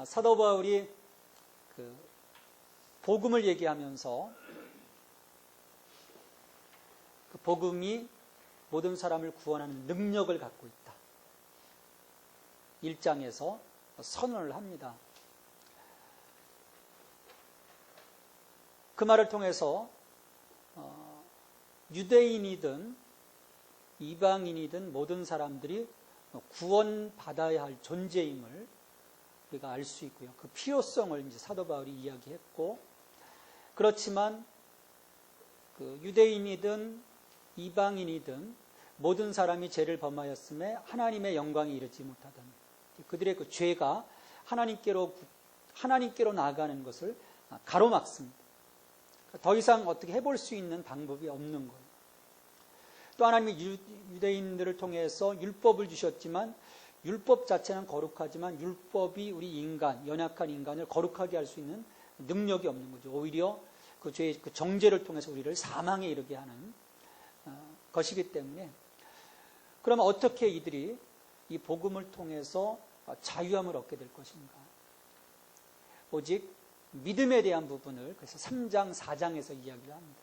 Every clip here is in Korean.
사도 바울이 복음을 얘기하면서 그 복음이 모든 사람을 구원하는 능력을 갖고 있다. 1장에서 선언을 합니다. 그 말을 통해서 유대인이든 이방인이든 모든 사람들이 구원받아야 할 존재임을 우리가 알 수 있고요. 그 필요성을 이제 사도 바울이 이야기했고, 그렇지만 그 유대인이든 이방인이든 모든 사람이 죄를 범하였음에 하나님의 영광에 이르지 못하던 그들의 그 죄가 하나님께로 나아가는 것을 가로막습니다. 더 이상 어떻게 해볼 수 있는 방법이 없는 거예요. 또 하나님이 유대인들을 통해서 율법을 주셨지만 율법 자체는 거룩하지만 율법이 우리 인간, 연약한 인간을 거룩하게 할 수 있는 능력이 없는 거죠. 오히려 그 죄의 그 정죄를 통해서 우리를 사망에 이르게 하는 것이기 때문에, 그러면 어떻게 이들이 이 복음을 통해서 자유함을 얻게 될 것인가? 오직 믿음에 대한 부분을 그래서 3장, 4장에서 이야기를 합니다.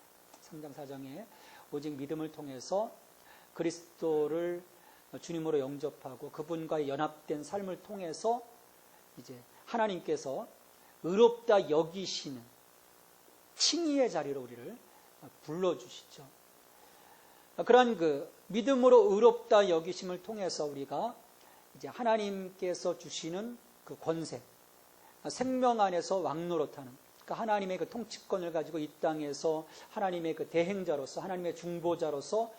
3장, 4장에 오직 믿음을 통해서 그리스도를 주님으로 영접하고 그분과의 연합된 삶을 통해서 이제 하나님께서 의롭다 여기시는 칭의의 자리로 우리를 불러주시죠. 그러한 그 믿음으로 의롭다 여기심을 통해서 우리가 이제 하나님께서 주시는 그 권세, 생명 안에서 왕노릇하는, 그러니까 하나님의 그 통치권을 가지고 이 땅에서 하나님의 그 대행자로서, 하나님의 중보자로서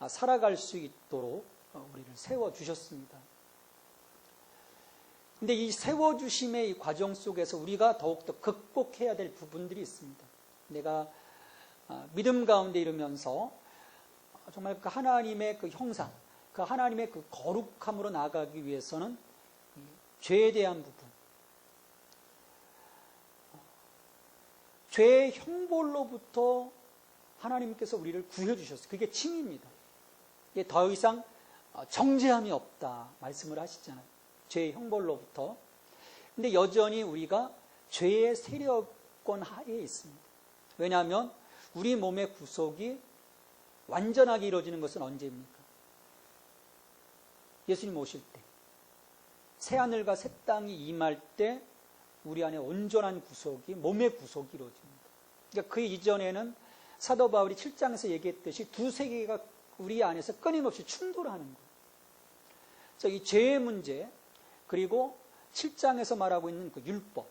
살아갈 수 있도록 우리를 세워주셨습니다. 근데 이 세워주심의 이 과정 속에서 우리가 더욱더 극복해야 될 부분들이 있습니다. 내가 믿음 가운데 이르면서 정말 그 하나님의 그 형상, 그 하나님의 그 거룩함으로 나아가기 위해서는 죄에 대한 부분, 죄의 형벌로부터 하나님께서 우리를 구해주셨어요. 그게 칭의입니다. 이게 더 이상 정죄함이 없다 말씀을 하시잖아요. 죄의 형벌로부터. 근데 여전히 우리가 죄의 세력권 하에 있습니다. 왜냐하면 우리 몸의 구속이 완전하게 이루어지는 것은 언제입니까? 예수님 오실 때, 새하늘과 새 땅이 임할 때 우리 안에 온전한 구속이, 몸의 구속이 이루어집니다. 그러니까 그 이전에는 사도 바울이 7장에서 얘기했듯이 두 세계가 우리 안에서 끊임없이 충돌하는 거예요. 그래서 이 죄의 문제, 그리고 7장에서 말하고 있는 그 율법,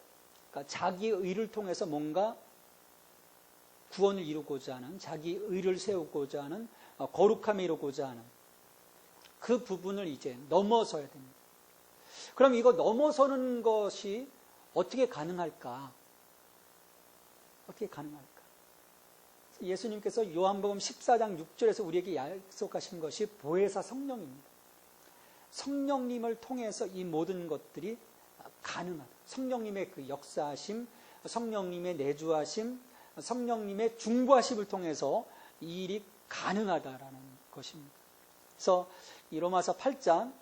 그러니까 자기 의를 통해서 뭔가 구원을 이루고자 하는, 자기 의를 세우고자 하는, 거룩함을 이루고자 하는 그 부분을 이제 넘어서야 됩니다. 그럼 이거 넘어서는 것이 어떻게 가능할까? 어떻게 가능할까? 예수님께서 요한복음 14장 6절에서 우리에게 약속하신 것이 보혜사 성령입니다. 성령님을 통해서 이 모든 것들이 가능하다. 성령님의 그 역사하심, 성령님의 내주하심, 성령님의 중보하심을 통해서 이 일이 가능하다라는 것입니다. 그래서 이 로마서 8장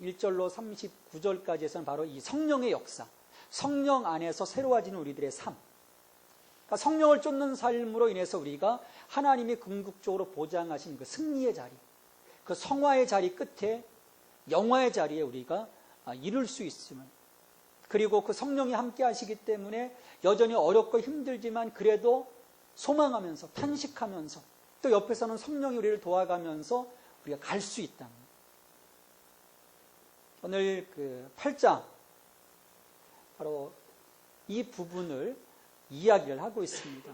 1절로 39절까지에서는 바로 이 성령의 역사, 성령 안에서 새로워지는 우리들의 삶, 그러니까 성령을 쫓는 삶으로 인해서 우리가 하나님이 궁극적으로 보장하신 그 승리의 자리, 그 성화의 자리 끝에 영화의 자리에 우리가 이룰 수 있음을, 그리고 그 성령이 함께 하시기 때문에 여전히 어렵고 힘들지만 그래도 소망하면서 탄식하면서 또 옆에서는 성령이 우리를 도와가면서 우리가 갈 수 있다. 오늘 그 8장 바로 이 부분을 이야기를 하고 있습니다.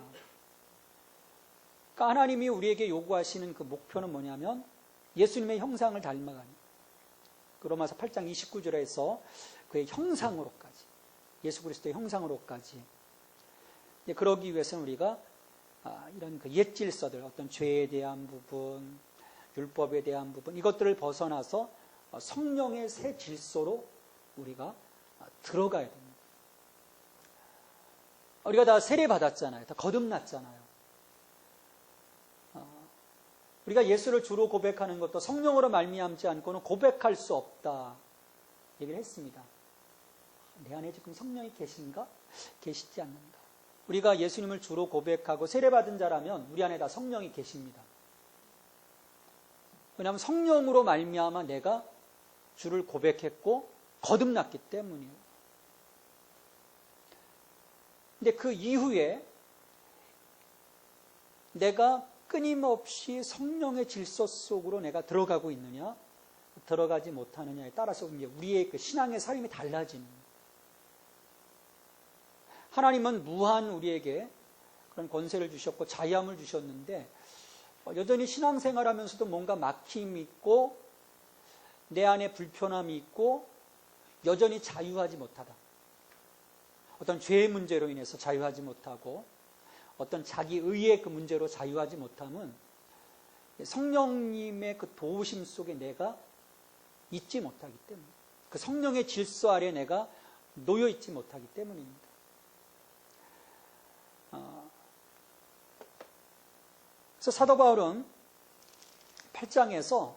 그러니까 하나님이 우리에게 요구하시는 그 목표는 뭐냐면 예수님의 형상을 닮아가는, 그 로마서 8장 29절에서 그의 형상으로까지, 예수 그리스도의 형상으로까지, 그러기 위해서는 우리가 이런 그 옛 질서들, 어떤 죄에 대한 부분, 율법에 대한 부분, 이것들을 벗어나서 성령의 새 질서로 우리가 들어가야 됩니다. 우리가 다 세례 받았잖아요. 다 거듭났잖아요. 우리가 예수를 주로 고백하는 것도 성령으로 말미암지 않고는 고백할 수 없다 얘기를 했습니다. 내 안에 지금 성령이 계신가? 계시지 않는다. 우리가 예수님을 주로 고백하고 세례받은 자라면 우리 안에 다 성령이 계십니다. 왜냐하면 성령으로 말미암아 내가 주를 고백했고 거듭났기 때문이에요. 근데 그 이후에 내가 끊임없이 성령의 질서 속으로 내가 들어가고 있느냐, 들어가지 못하느냐에 따라서 우리의 그 신앙의 삶이 달라지는 거예요. 하나님은 무한 우리에게 그런 권세를 주셨고 자유함을 주셨는데 여전히 신앙생활하면서도 뭔가 막힘이 있고 내 안에 불편함이 있고 여전히 자유하지 못하다. 어떤 죄의 문제로 인해서 자유하지 못하고 어떤 자기 의의 그 문제로 자유하지 못함은 성령님의 그 도우심 속에 내가 있지 못하기 때문에, 그 성령의 질서 아래 내가 놓여 있지 못하기 때문입니다. 그래서 사도 바울은 8장에서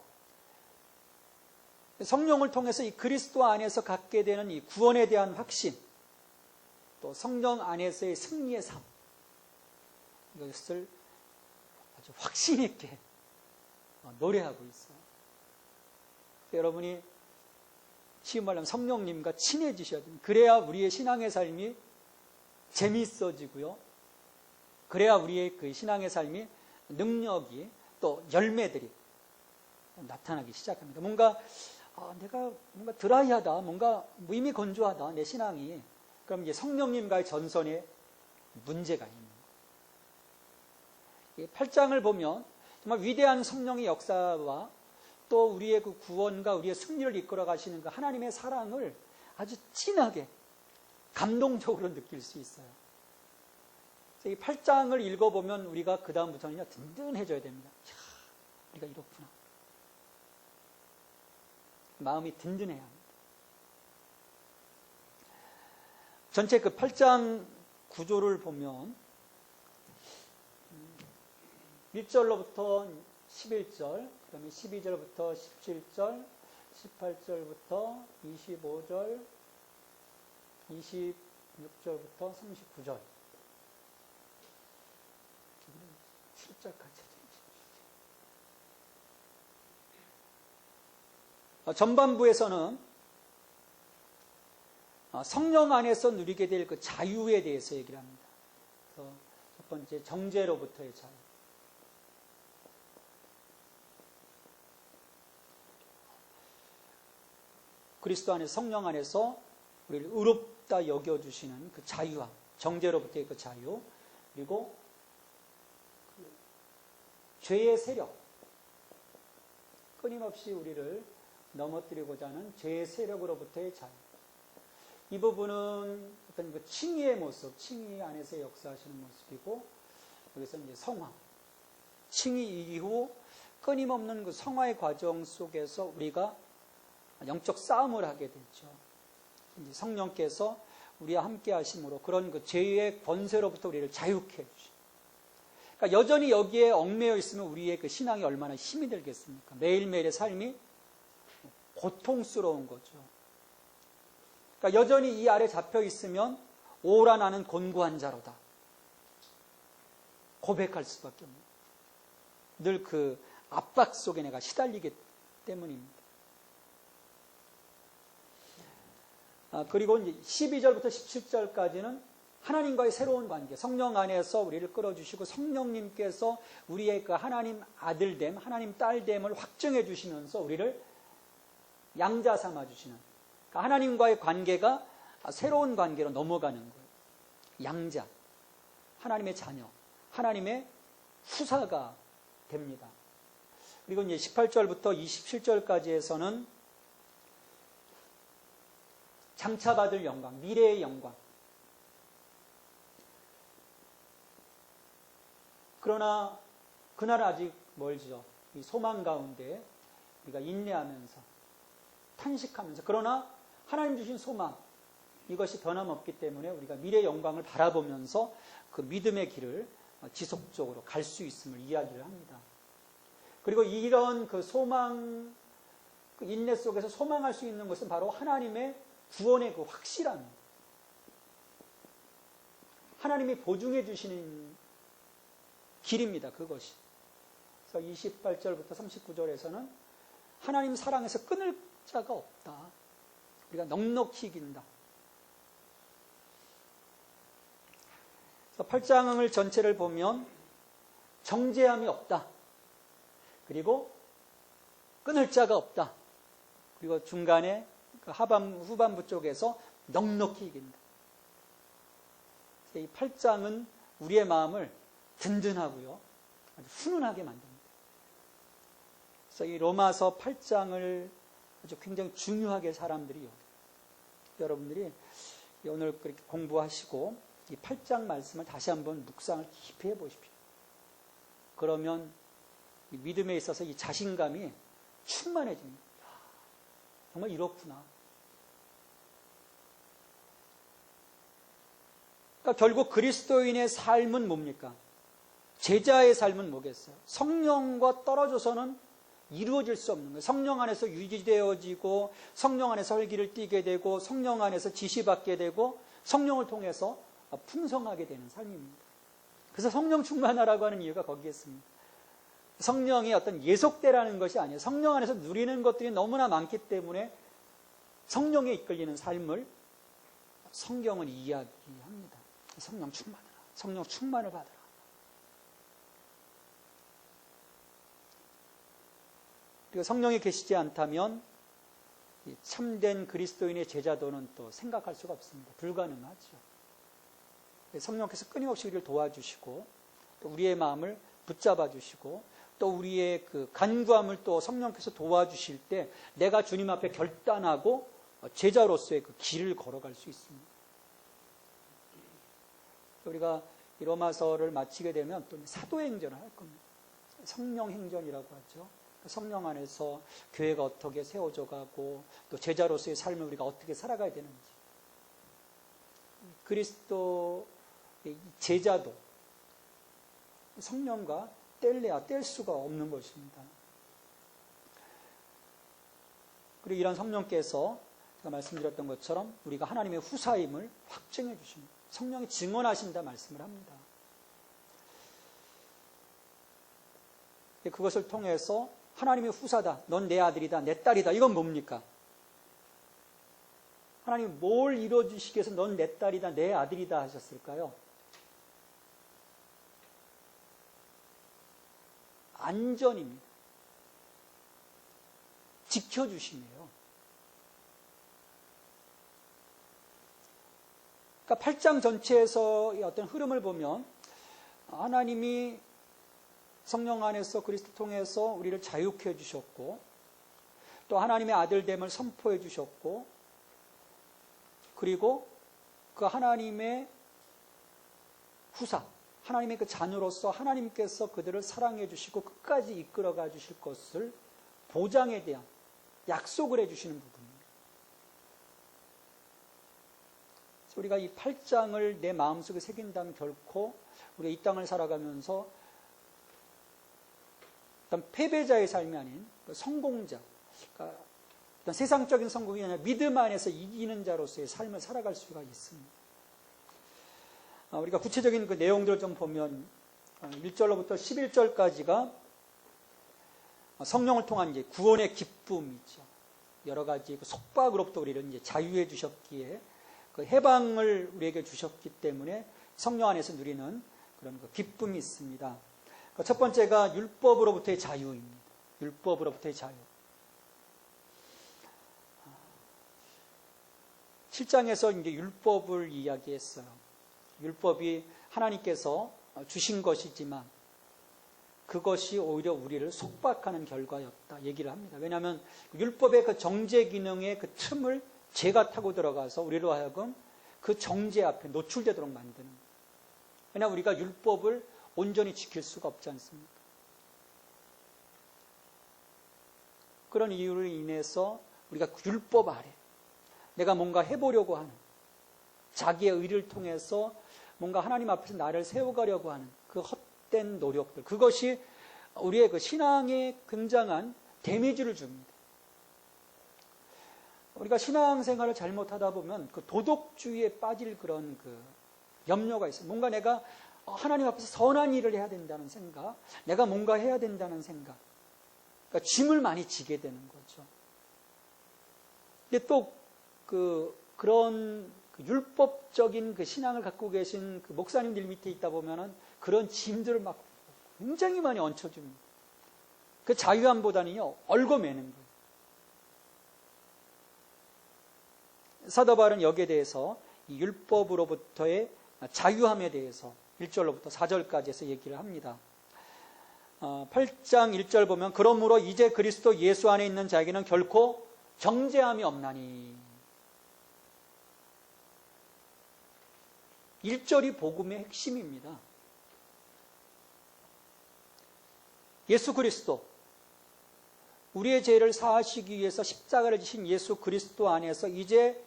성령을 통해서 이 그리스도 안에서 갖게 되는 이 구원에 대한 확신, 또 성령 안에서의 승리의 삶, 이것을 아주 확신 있게 노래하고 있어요. 여러분이 쉬운 말로 하면 성령님과 친해지셔야 됩니다. 그래야 우리의 신앙의 삶이 재미있어지고요. 그래야 우리의 그 신앙의 삶이 능력이 또 열매들이 나타나기 시작합니다. 내가 뭔가 드라이하다, 뭔가 무의미 건조하다, 내 신앙이. 그럼 이제 성령님과의 전선에 문제가 있는 거예요. 8장을 보면 정말 위대한 성령의 역사와 또 우리의 그 구원과 우리의 승리를 이끌어 가시는 그 하나님의 사랑을 아주 진하게 감동적으로 느낄 수 있어요. 이 8장을 읽어보면 우리가 그 다음부터는 든든해져야 됩니다. 이야, 우리가 이렇구나. 마음이 든든해야 합니다. 전체 그 8장 구조를 보면 1절로부터 11절, 그 다음에 12절부터 17절, 18절부터 25절, 26절부터 39절. 7절까지. 전반부에서는 성령 안에서 누리게 될 그 자유에 대해서 얘기를 합니다. 그래서 첫 번째, 정죄로부터의 자유. 그리스도 안에서, 성령 안에서 우리를 의롭다 여겨주시는 그 자유함, 정죄로부터의 그 자유, 그리고 그 죄의 세력, 끊임없이 우리를 넘어뜨리고자 하는 죄의 세력으로부터의 자유. 이 부분은 어떤 그 칭의의 모습, 칭의 안에서 역사하시는 모습이고, 여기서 이제 성화. 칭의 이후 끊임없는 그 성화의 과정 속에서 우리가 영적 싸움을 하게 되죠. 이제 성령께서 우리와 함께 하심으로 그런 그 죄의 권세로부터 우리를 자유케 해주십니다. 그러니까 여전히 여기에 얽매여 있으면 우리의 그 신앙이 얼마나 힘이 들겠습니까? 매일매일의 삶이 고통스러운 거죠. 그러니까 여전히 이 아래 잡혀 있으면 오라 나는 곤고한 자로다. 고백할 수밖에 없는. 늘 그 압박 속에 내가 시달리기 때문입니다. 그리고 이제 12절부터 17절까지는 하나님과의 새로운 관계, 성령 안에서 우리를 끌어주시고 성령님께서 우리의 그 하나님 아들됨, 하나님 딸됨을 확증해 주시면서 우리를 양자 삼아 주시는, 그러니까 하나님과의 관계가 새로운 관계로 넘어가는 거예요. 양자, 하나님의 자녀, 하나님의 후사가 됩니다. 그리고 이제 18절부터 27절까지에서는 장차받을 영광, 미래의 영광. 그러나 그날은 아직 멀죠. 이 소망 가운데 우리가 인내하면서 탄식하면서, 그러나 하나님 주신 소망, 이것이 변함없기 때문에 우리가 미래의 영광을 바라보면서 그 믿음의 길을 지속적으로 갈 수 있음을 이야기를 합니다. 그리고 이런 그 소망, 그 인내 속에서 소망할 수 있는 것은 바로 하나님의 구원의 그 확실함, 하나님이 보증해 주시는 길입니다. 그것이. 그래서 28절부터 39절에서는 하나님 사랑에서 끊을 자가 없다. 우리가 넉넉히 이긴다. 그래서 8장을 전체를 보면 정죄함이 없다. 그리고 끊을 자가 없다. 그리고 중간에 그 후반부 쪽에서 넉넉히 이긴다. 이 8장은 우리의 마음을 든든하고요, 아주 훈훈하게 만듭니다. 그래서 이 로마서 8장을 아주 굉장히 중요하게 사람들이 여러분들이 오늘 그렇게 공부하시고 이 8장 말씀을 다시 한번 묵상을 깊이 해보십시오. 그러면 이 믿음에 있어서 이 자신감이 충만해집니다. 정말 이렇구나. 그러니까 결국 그리스도인의 삶은 뭡니까? 제자의 삶은 뭐겠어요? 성령과 떨어져서는 이루어질 수 없는 거예요. 성령 안에서 유지되어지고 성령 안에서 혈기를 띠게 되고 성령 안에서 지시받게 되고 성령을 통해서 풍성하게 되는 삶입니다. 그래서 성령 충만하라고 하는 이유가 거기에 있습니다. 성령이 어떤 예속대라는 것이 아니에요. 성령 안에서 누리는 것들이 너무나 많기 때문에 성령에 이끌리는 삶을 성경은 이야기합니다. 성령 충만하라. 성령 충만을 받으라. 그리고 성령이 계시지 않다면 참된 그리스도인의 제자도는 또 생각할 수가 없습니다. 불가능하죠. 성령께서 끊임없이 우리를 도와주시고 또 우리의 마음을 붙잡아 주시고 또 우리의 그 간구함을 또 성령께서 도와주실 때 내가 주님 앞에 결단하고 제자로서의 그 길을 걸어갈 수 있습니다. 우리가 이 로마서를 마치게 되면 또 사도행전을 할 겁니다. 성령행전이라고 하죠. 성령 안에서 교회가 어떻게 세워져 가고 또 제자로서의 삶을 우리가 어떻게 살아가야 되는지. 그리스도의 제자도 성령과 뗄 수가 없는 것입니다. 그리고 이런 성령께서 제가 말씀드렸던 것처럼 우리가 하나님의 후사임을 확증해 주십니다. 성령이 증언하신다 말씀을 합니다. 그것을 통해서 하나님의 후사다, 넌 내 아들이다, 내 딸이다. 이건 뭡니까? 하나님 뭘 이루어주시기 위해서 넌 내 딸이다, 내 아들이다 하셨을까요? 안전입니다. 지켜주심이에요. 그러니까 8장 전체에서의 어떤 흐름을 보면 하나님이 성령 안에서 그리스도 통해서 우리를 자유케 해주셨고 또 하나님의 아들됨을 선포해 주셨고 그리고 그 하나님의 후사, 하나님의 그 자녀로서 하나님께서 그들을 사랑해 주시고 끝까지 이끌어가 주실 것을 보장에 대한 약속을 해 주시는 부분입니다. 그래서 우리가 이 8장을 내 마음속에 새긴다면 결코 우리가 이 땅을 살아가면서 어떤 패배자의 삶이 아닌 성공자, 그러니까 어떤 세상적인 성공이 아니라 믿음 안에서 이기는 자로서의 삶을 살아갈 수가 있습니다. 우리가 구체적인 그 내용들을 좀 보면 1절로부터 11절까지가 성령을 통한 이제 구원의 기쁨이죠. 여러 가지 그 속박으로부터 우리를 이제 자유해 주셨기에 그 해방을 우리에게 주셨기 때문에 성령 안에서 누리는 그런 그 기쁨이 있습니다. 첫 번째가 율법으로부터의 자유입니다. 율법으로부터의 자유. 7장에서 이제 율법을 이야기했어요. 율법이 하나님께서 주신 것이지만 그것이 오히려 우리를 속박하는 결과였다 얘기를 합니다. 왜냐하면 율법의 그 정죄 기능의 그 틈을 죄가 타고 들어가서 우리로 하여금 그 정죄 앞에 노출되도록 만드는 거예요. 왜냐하면 우리가 율법을 온전히 지킬 수가 없지 않습니까? 그런 이유로 인해서 우리가 율법 아래 내가 뭔가 해보려고 하는 자기의 의를 통해서 뭔가 하나님 앞에서 나를 세워가려고 하는 그 헛된 노력들, 그것이 우리의 그 신앙에 굉장한 데미지를 줍니다. 우리가 신앙생활을 잘못하다 보면 그 도덕주의에 빠질 그런 그 염려가 있어요. 뭔가 내가 하나님 앞에서 선한 일을 해야 된다는 생각, 내가 뭔가 해야 된다는 생각, 그러니까 짐을 많이 지게 되는 거죠. 근데 또 그런 율법적인 그 신앙을 갖고 계신 그 목사님들 밑에 있다 보면은 그런 짐들을 막 굉장히 많이 얹혀줍니다. 그 자유함보다는요, 얽어매는 거예요. 사도 바울은 여기에 대해서 이 율법으로부터의 자유함에 대해서 1절로부터 4절까지 해서 얘기를 합니다. 8장 1절 보면 그러므로 이제 그리스도 예수 안에 있는 자에게는 결코 정죄함이 없나니. 1절이 복음의 핵심입니다. 예수 그리스도, 우리의 죄를 사하시기 위해서 십자가를 지신 예수 그리스도 안에서 이제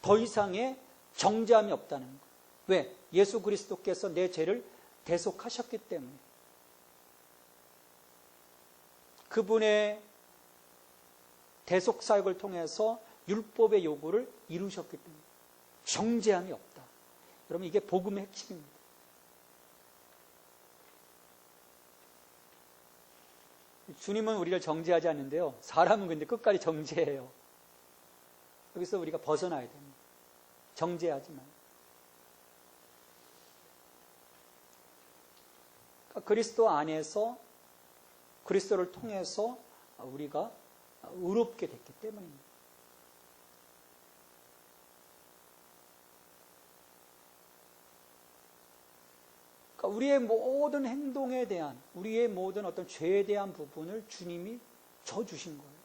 더 이상의 정죄함이 없다는 것. 왜? 예수 그리스도께서 내 죄를 대속하셨기 때문에. 그분의 대속 사역을 통해서 율법의 요구를 이루셨기 때문에 정죄함이 없다. 여러분, 이게 복음의 핵심입니다. 주님은 우리를 정죄하지 않는데요, 사람은 근데 끝까지 정죄해요. 여기서 우리가 벗어나야 됩니다. 정죄하지 말고. 그러니까 그리스도 안에서, 그리스도를 통해서 우리가 의롭게 됐기 때문입니다. 그러니까 우리의 모든 행동에 대한, 우리의 모든 어떤 죄에 대한 부분을 주님이 져주신 거예요.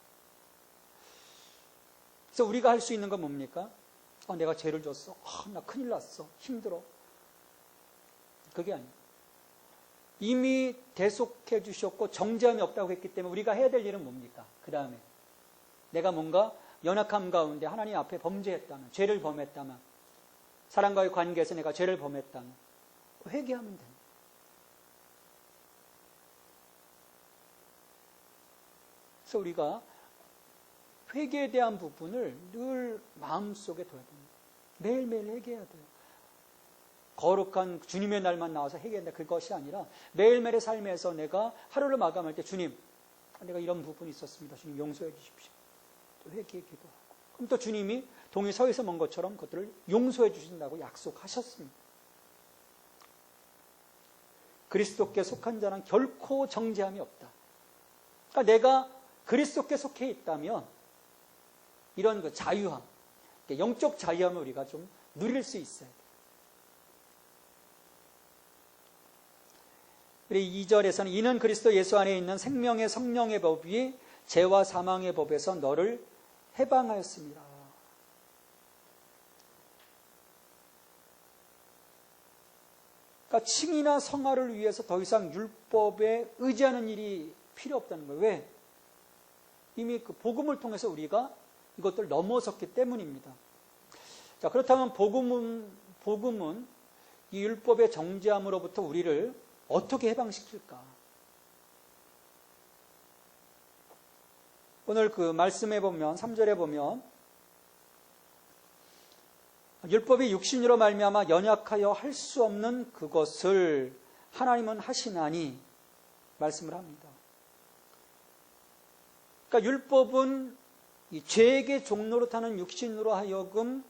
그래서 우리가 할 수 있는 건 뭡니까? 내가 죄를 졌어. 나 큰일 났어. 힘들어. 그게 아니에요. 이미 대속해 주셨고 정죄함이 없다고 했기 때문에 우리가 해야 될 일은 뭡니까? 그 다음에 내가 뭔가 연약함 가운데 하나님 앞에 범죄했다면, 죄를 범했다면, 사람과의 관계에서 내가 죄를 범했다면 회개하면 됩니다. 그래서 우리가 회개에 대한 부분을 늘 마음속에 둬야 됩니다. 매일매일 회개해야 돼요. 거룩한 주님의 날만 나와서 회개한다, 그것이 아니라 매일매일의 삶에서 내가 하루를 마감할 때 주님, 내가 이런 부분이 있었습니다. 주님 용서해 주십시오. 또 회개의 기도하고. 그럼 또 주님이 동이 서에서 먼 것처럼 그것들을 용서해 주신다고 약속하셨습니다. 그리스도께 속한 자는 결코 정죄함이 없다. 그러니까 내가 그리스도께 속해 있다면 이런 그 자유함, 영적 자유함을 우리가 좀 누릴 수 있어야 돼요. 2절에서는 이는 그리스도 예수 안에 있는 생명의 성령의 법이 죄와 사망의 법에서 너를 해방하였습니다. 그러니까 칭이나 성화를 위해서 더 이상 율법에 의지하는 일이 필요 없다는 거예요. 왜? 이미 그 복음을 통해서 우리가 이것들 넘어섰기 때문입니다. 자, 그렇다면 복음은 이 율법의 정죄함으로부터 우리를 어떻게 해방시킬까? 오늘 그 말씀에 보면 3절에 보면 율법이 육신으로 말미암아 연약하여 할 수 없는 그것을 하나님은 하시나니 말씀을 합니다. 그러니까 율법은 이 죄에게 종로로 타는 육신으로 하여금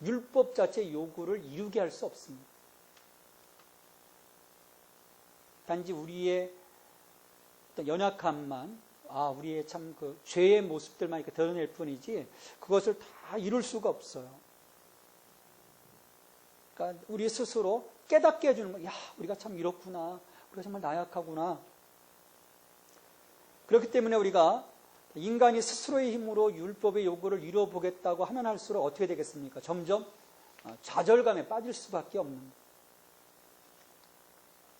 율법 자체의 요구를 이루게 할 수 없습니다. 단지 우리의 어떤 연약함만, 우리의 참 그 죄의 모습들만 이렇게 드러낼 뿐이지 그것을 다 이룰 수가 없어요. 그러니까 우리 스스로 깨닫게 해주는 거예요. 우리가 참 이렇구나. 우리가 정말 나약하구나. 그렇기 때문에 우리가 인간이 스스로의 힘으로 율법의 요구를 이루어보겠다고 하면 할수록 어떻게 되겠습니까? 점점 좌절감에 빠질 수밖에 없는 거예요.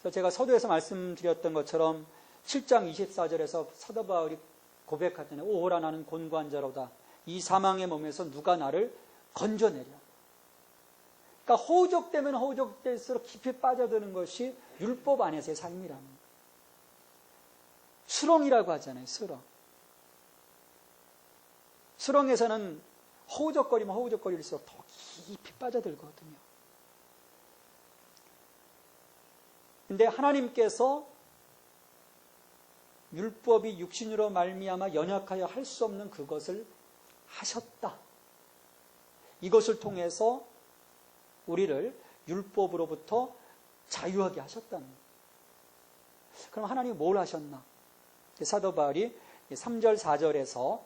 그래서 제가 서두에서 말씀드렸던 것처럼 7장 24절에서 사도 바울이 고백하잖아요. 오호라 나는 곤고한 자로다. 이 사망의 몸에서 누가 나를 건져내려. 그러니까 호적되면 호적될수록 깊이 빠져드는 것이 율법 안에서의 삶이라는 거예요. 수렁이라고 하잖아요. 수렁. 수렁에서는 허우적거리면 허우적거릴수록 더 깊이 빠져들거든요. 근데 하나님께서 율법이 육신으로 말미암아 연약하여 할 수 없는 그것을 하셨다. 이것을 통해서 우리를 율법으로부터 자유하게 하셨다는 거예요. 그럼 하나님이 뭘 하셨나? 사도 바울이 3절, 4절에서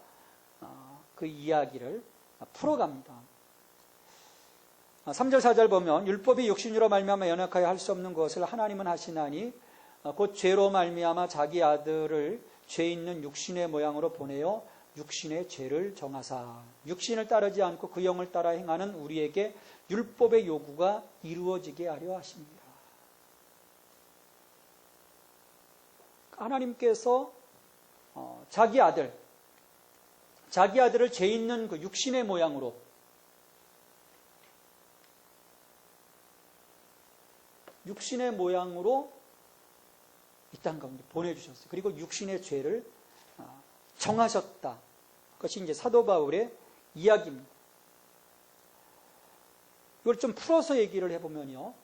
그 이야기를 풀어갑니다. 3절, 4절 보면 율법이 육신으로 말미암아 연약하여 할 수 없는 것을 하나님은 하시나니 곧 죄로 말미암아 자기 아들을 죄 있는 육신의 모양으로 보내어 육신의 죄를 정하사 육신을 따르지 않고 그 영을 따라 행하는 우리에게 율법의 요구가 이루어지게 하려 하십니다. 하나님께서 자기 아들을 죄 있는 그 육신의 모양으로 이 땅 가운데 보내주셨어요. 그리고 육신의 죄를 정하셨다. 그것이 이제 사도 바울의 이야기입니다. 이걸 좀 풀어서 얘기를 해보면요.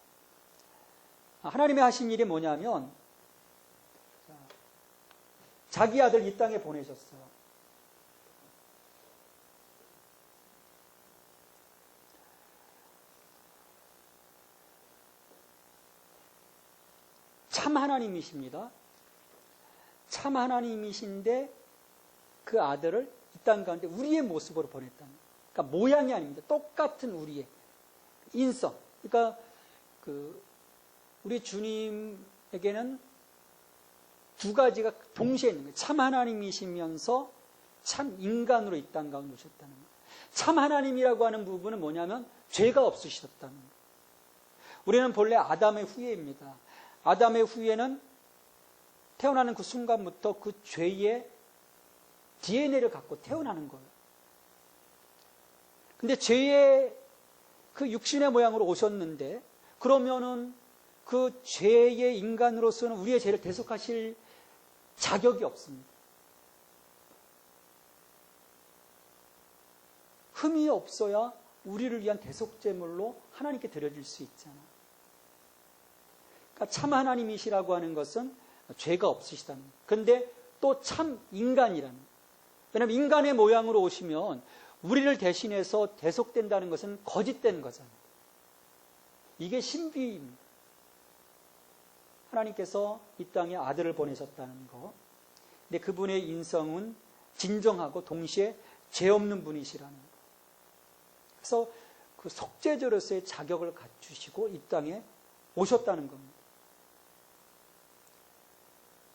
하나님이 하신 일이 뭐냐면 자기 아들 이 땅에 보내셨어요. 참 하나님이십니다. 참 하나님이신데 그 아들을 이 땅 가운데 우리의 모습으로 보냈다는 거예요. 그러니까 모양이 아닙니다. 똑같은 우리의 인성. 그러니까 우리 주님에게는 두 가지가 동시에 있는 거예요. 참 하나님이시면서 참 인간으로 이 땅 가운데 오셨다는 거예요. 참 하나님이라고 하는 부분은 뭐냐면 죄가 없으셨다는 거예요. 우리는 본래 아담의 후예입니다. 아담의 후예는 태어나는 그 순간부터 그 죄의 DNA를 갖고 태어나는 거예요. 근데 죄의 그 육신의 모양으로 오셨는데 그러면은 그 죄의 인간으로서는 우리의 죄를 대속하실 자격이 없습니다. 흠이 없어야 우리를 위한 대속제물로 하나님께 드려질 수 있잖아요. 그러니까 참 하나님이시라고 하는 것은 죄가 없으시다는 거예요. 그런데 또 참 인간이라는 거예요. 왜냐하면 인간의 모양으로 오시면 우리를 대신해서 대속된다는 것은 거짓된 거잖아요. 이게 신비입니다. 하나님께서 이 땅에 아들을 보내셨다는 거. 근데 그분의 인성은 진정하고 동시에 죄 없는 분이시라는 거. 그래서 그 속죄자로서의 자격을 갖추시고 이 땅에 오셨다는 겁니다.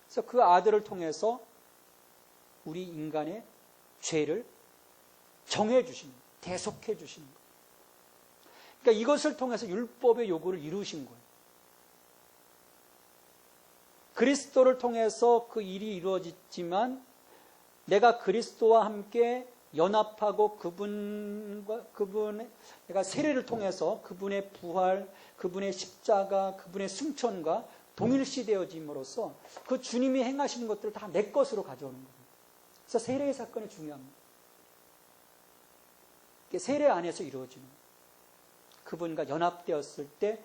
그래서 그 아들을 통해서 우리 인간의 죄를 정해 주시는 거예요. 대속해 주시는 거예요. 그러니까 이것을 통해서 율법의 요구를 이루신 거예요. 그리스도를 통해서 그 일이 이루어지지만 내가 그리스도와 함께 연합하고 그분의 내가 세례를 통해서 그분의 부활, 그분의 십자가, 그분의 승천과 동일시되어짐으로써 그 주님이 행하시는 것들을 다 내 것으로 가져오는 겁니다. 그래서 세례의 사건이 중요합니다. 세례 안에서 이루어지는 거예요. 그분과 연합되었을 때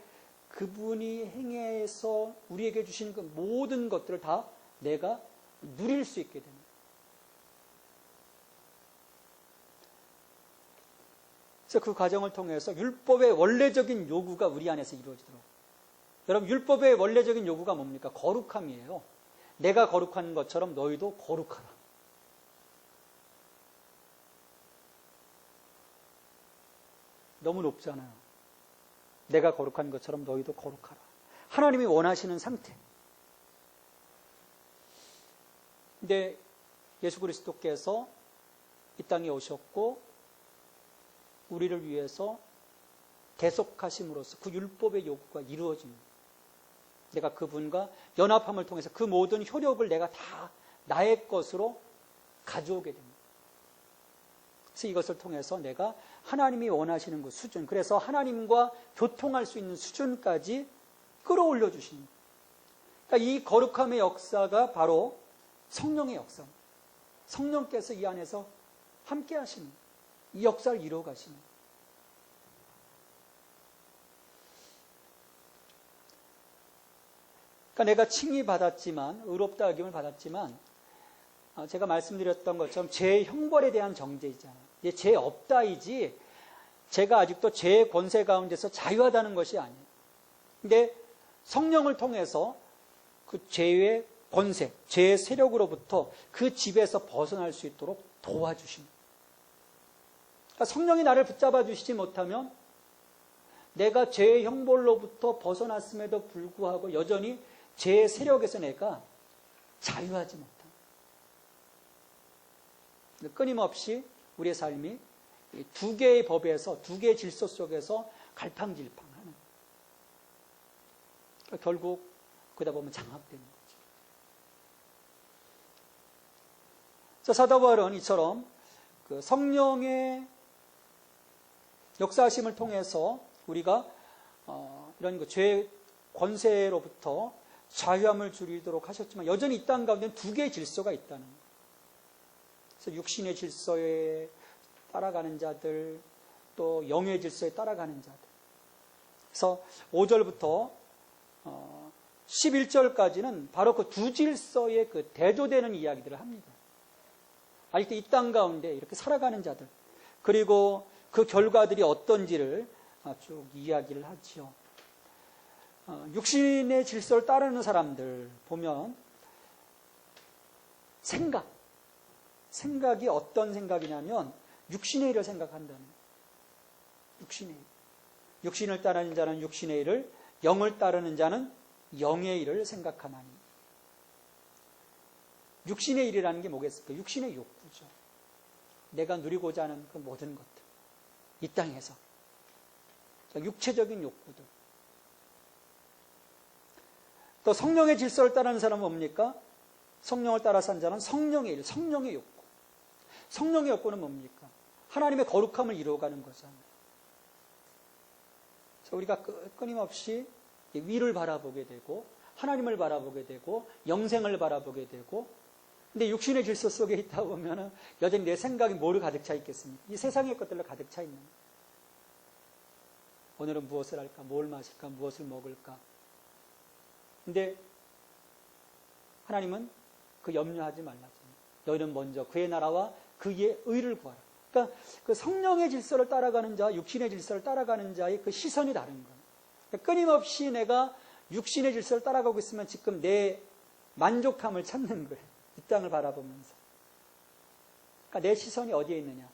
그분이 행해서 우리에게 주신 그 모든 것들을 다 내가 누릴 수 있게 됩니다. 그래서 그 과정을 통해서 율법의 원래적인 요구가 우리 안에서 이루어지도록. 여러분, 율법의 원래적인 요구가 뭡니까? 거룩함이에요. 내가 거룩한 것처럼 너희도 거룩하라. 너무 높잖아요. 내가 거룩한 것처럼 너희도 거룩하라. 하나님이 원하시는 상태. 근데 예수 그리스도께서 이 땅에 오셨고 우리를 위해서 대속하심으로써 그 율법의 요구가 이루어집니다. 내가 그분과 연합함을 통해서 그 모든 효력을 내가 다 나의 것으로 가져오게 됩니다. 그래서 이것을 통해서 내가 하나님이 원하시는 그 수준, 그래서 하나님과 교통할 수 있는 수준까지 끌어올려 주십니다. 그러니까 이 거룩함의 역사가 바로 성령의 역사입니다. 성령께서 이 안에서 함께 하시는, 이 역사를 이루어 가시는. 그러니까 내가 칭의 받았지만, 의롭다 여김을 받았지만, 제가 말씀드렸던 것처럼 죄 형벌에 대한 정죄이잖아요. 이제 죄 없다이지 제가 아직도 죄의 권세 가운데서 자유하다는 것이 아니에요. 근데 성령을 통해서 그 죄의 권세, 죄의 세력으로부터 그 집에서 벗어날 수 있도록 도와주십니다. 그러니까 성령이 나를 붙잡아 주시지 못하면 내가 죄의 형벌로부터 벗어났음에도 불구하고 여전히 죄의 세력에서 내가 자유하지 못합니다. 끊임없이 우리의 삶이 두 개의 법에서, 두 개의 질서 속에서 갈팡질팡하는. 그러니까 결국 그러다 보면 장악되는 거죠. 자, 사도 바울은 이처럼 그 성령의 역사하심을 통해서 우리가 이런 그 죄의 권세로부터 자유함을 주리도록 하셨지만 여전히 이 땅 가운데 두 개의 질서가 있다는 거예요. 그래서 육신의 질서에 따라가는 자들, 또 영의 질서에 따라가는 자들. 그래서 5절부터 11절까지는 바로 그 두 질서의 그 대조되는 이야기들을 합니다. 아직도 이 땅 가운데 이렇게 살아가는 자들, 그리고 그 결과들이 어떤지를 쭉 이야기를 하지요. 육신의 질서를 따르는 사람들 보면 생각이 어떤 생각이냐면 육신의 일을 생각한다는 거예요. 육신의 일. 육신을 따르는 자는 육신의 일을, 영을 따르는 자는 영의 일을 생각하나니. 육신의 일이라는 게 뭐겠습니까? 육신의 욕구죠. 내가 누리고자 하는 그 모든 것들. 이 땅에서. 육체적인 욕구들. 또 성령의 질서를 따르는 사람은 뭡니까? 성령을 따라 산 자는 성령의 일, 성령의 욕구. 성령의 욕구는 뭡니까? 하나님의 거룩함을 이루어가는 거잖아요. 그래서 우리가 끊임없이 위를 바라보게 되고 하나님을 바라보게 되고 영생을 바라보게 되고, 근데 육신의 질서 속에 있다 보면 여전히 내 생각이 뭐로 가득 차 있겠습니까? 이 세상의 것들로 가득 차 있는 거예요. 오늘은 무엇을 할까? 뭘 마실까? 무엇을 먹을까? 근데 하나님은 그 염려하지 말라잖아요. 너희는 먼저 그의 나라와 그의 의를 구하라. 그러니까 그 성령의 질서를 따라가는 자와 육신의 질서를 따라가는 자의 그 시선이 다른 거예요. 그러니까 끊임없이 내가 육신의 질서를 따라가고 있으면 지금 내 만족함을 찾는 거예요. 이 땅을 바라보면서. 그러니까 내 시선이 어디에 있느냐.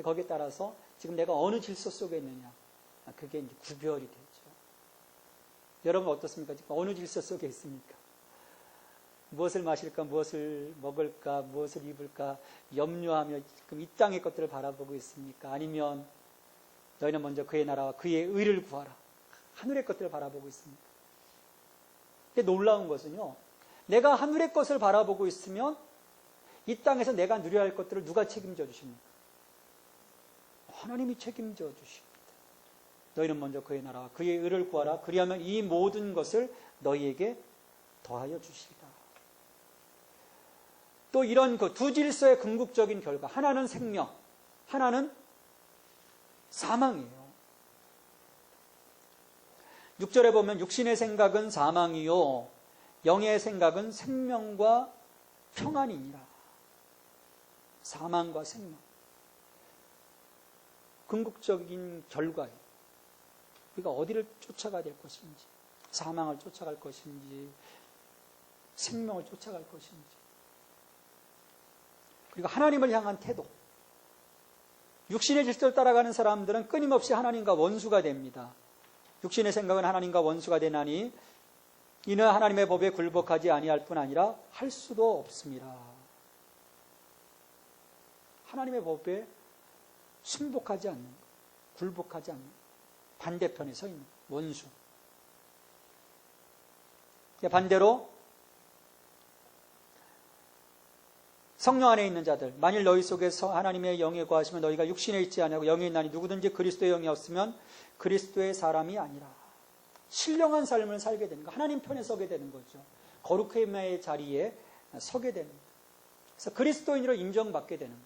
거기에 따라서 지금 내가 어느 질서 속에 있느냐. 그게 이제 구별이 되죠. 여러분 어떻습니까? 지금 어느 질서 속에 있습니까? 무엇을 마실까, 무엇을 먹을까, 무엇을 입을까 염려하며 지금 이 땅의 것들을 바라보고 있습니까? 아니면 너희는 먼저 그의 나라와 그의 의를 구하라. 하늘의 것들을 바라보고 있습니까? 근데 놀라운 것은요, 내가 하늘의 것을 바라보고 있으면 이 땅에서 내가 누려야 할 것들을 누가 책임져 주십니까? 하나님이 책임져 주십니다. 너희는 먼저 그의 나라와 그의 의를 구하라. 그리하면 이 모든 것을 너희에게 더하여 주시리라. 또 이런 그 두 질서의 궁극적인 결과, 하나는 생명, 하나는 사망이에요. 6절에 보면 육신의 생각은 사망이요 영의 생각은 생명과 평안이니라. 사망과 생명. 궁극적인 결과예요. 우리가 어디를 쫓아가야 될 것인지, 사망을 쫓아갈 것인지, 생명을 쫓아갈 것인지. 그리고 하나님을 향한 태도. 육신의 질서를 따라가는 사람들은 끊임없이 하나님과 원수가 됩니다. 육신의 생각은 하나님과 원수가 되나니 이는 하나님의 법에 굴복하지 아니할 뿐 아니라 할 수도 없습니다. 하나님의 법에 순복하지 않는 것, 굴복하지 않는 것, 반대편에 서 있는 원수. 반대로 성령 안에 있는 자들, 만일 너희 속에서 하나님의 영에 거하시면 너희가 육신에 있지 아니하고 영에 있나니 누구든지 그리스도의 영이 없으면 그리스도의 사람이 아니라. 신령한 삶을 살게 되는 거, 하나님 편에 서게 되는 거죠. 거룩함의 자리에 서게 되는 거. 그래서 그리스도인으로 인정받게 되는 거.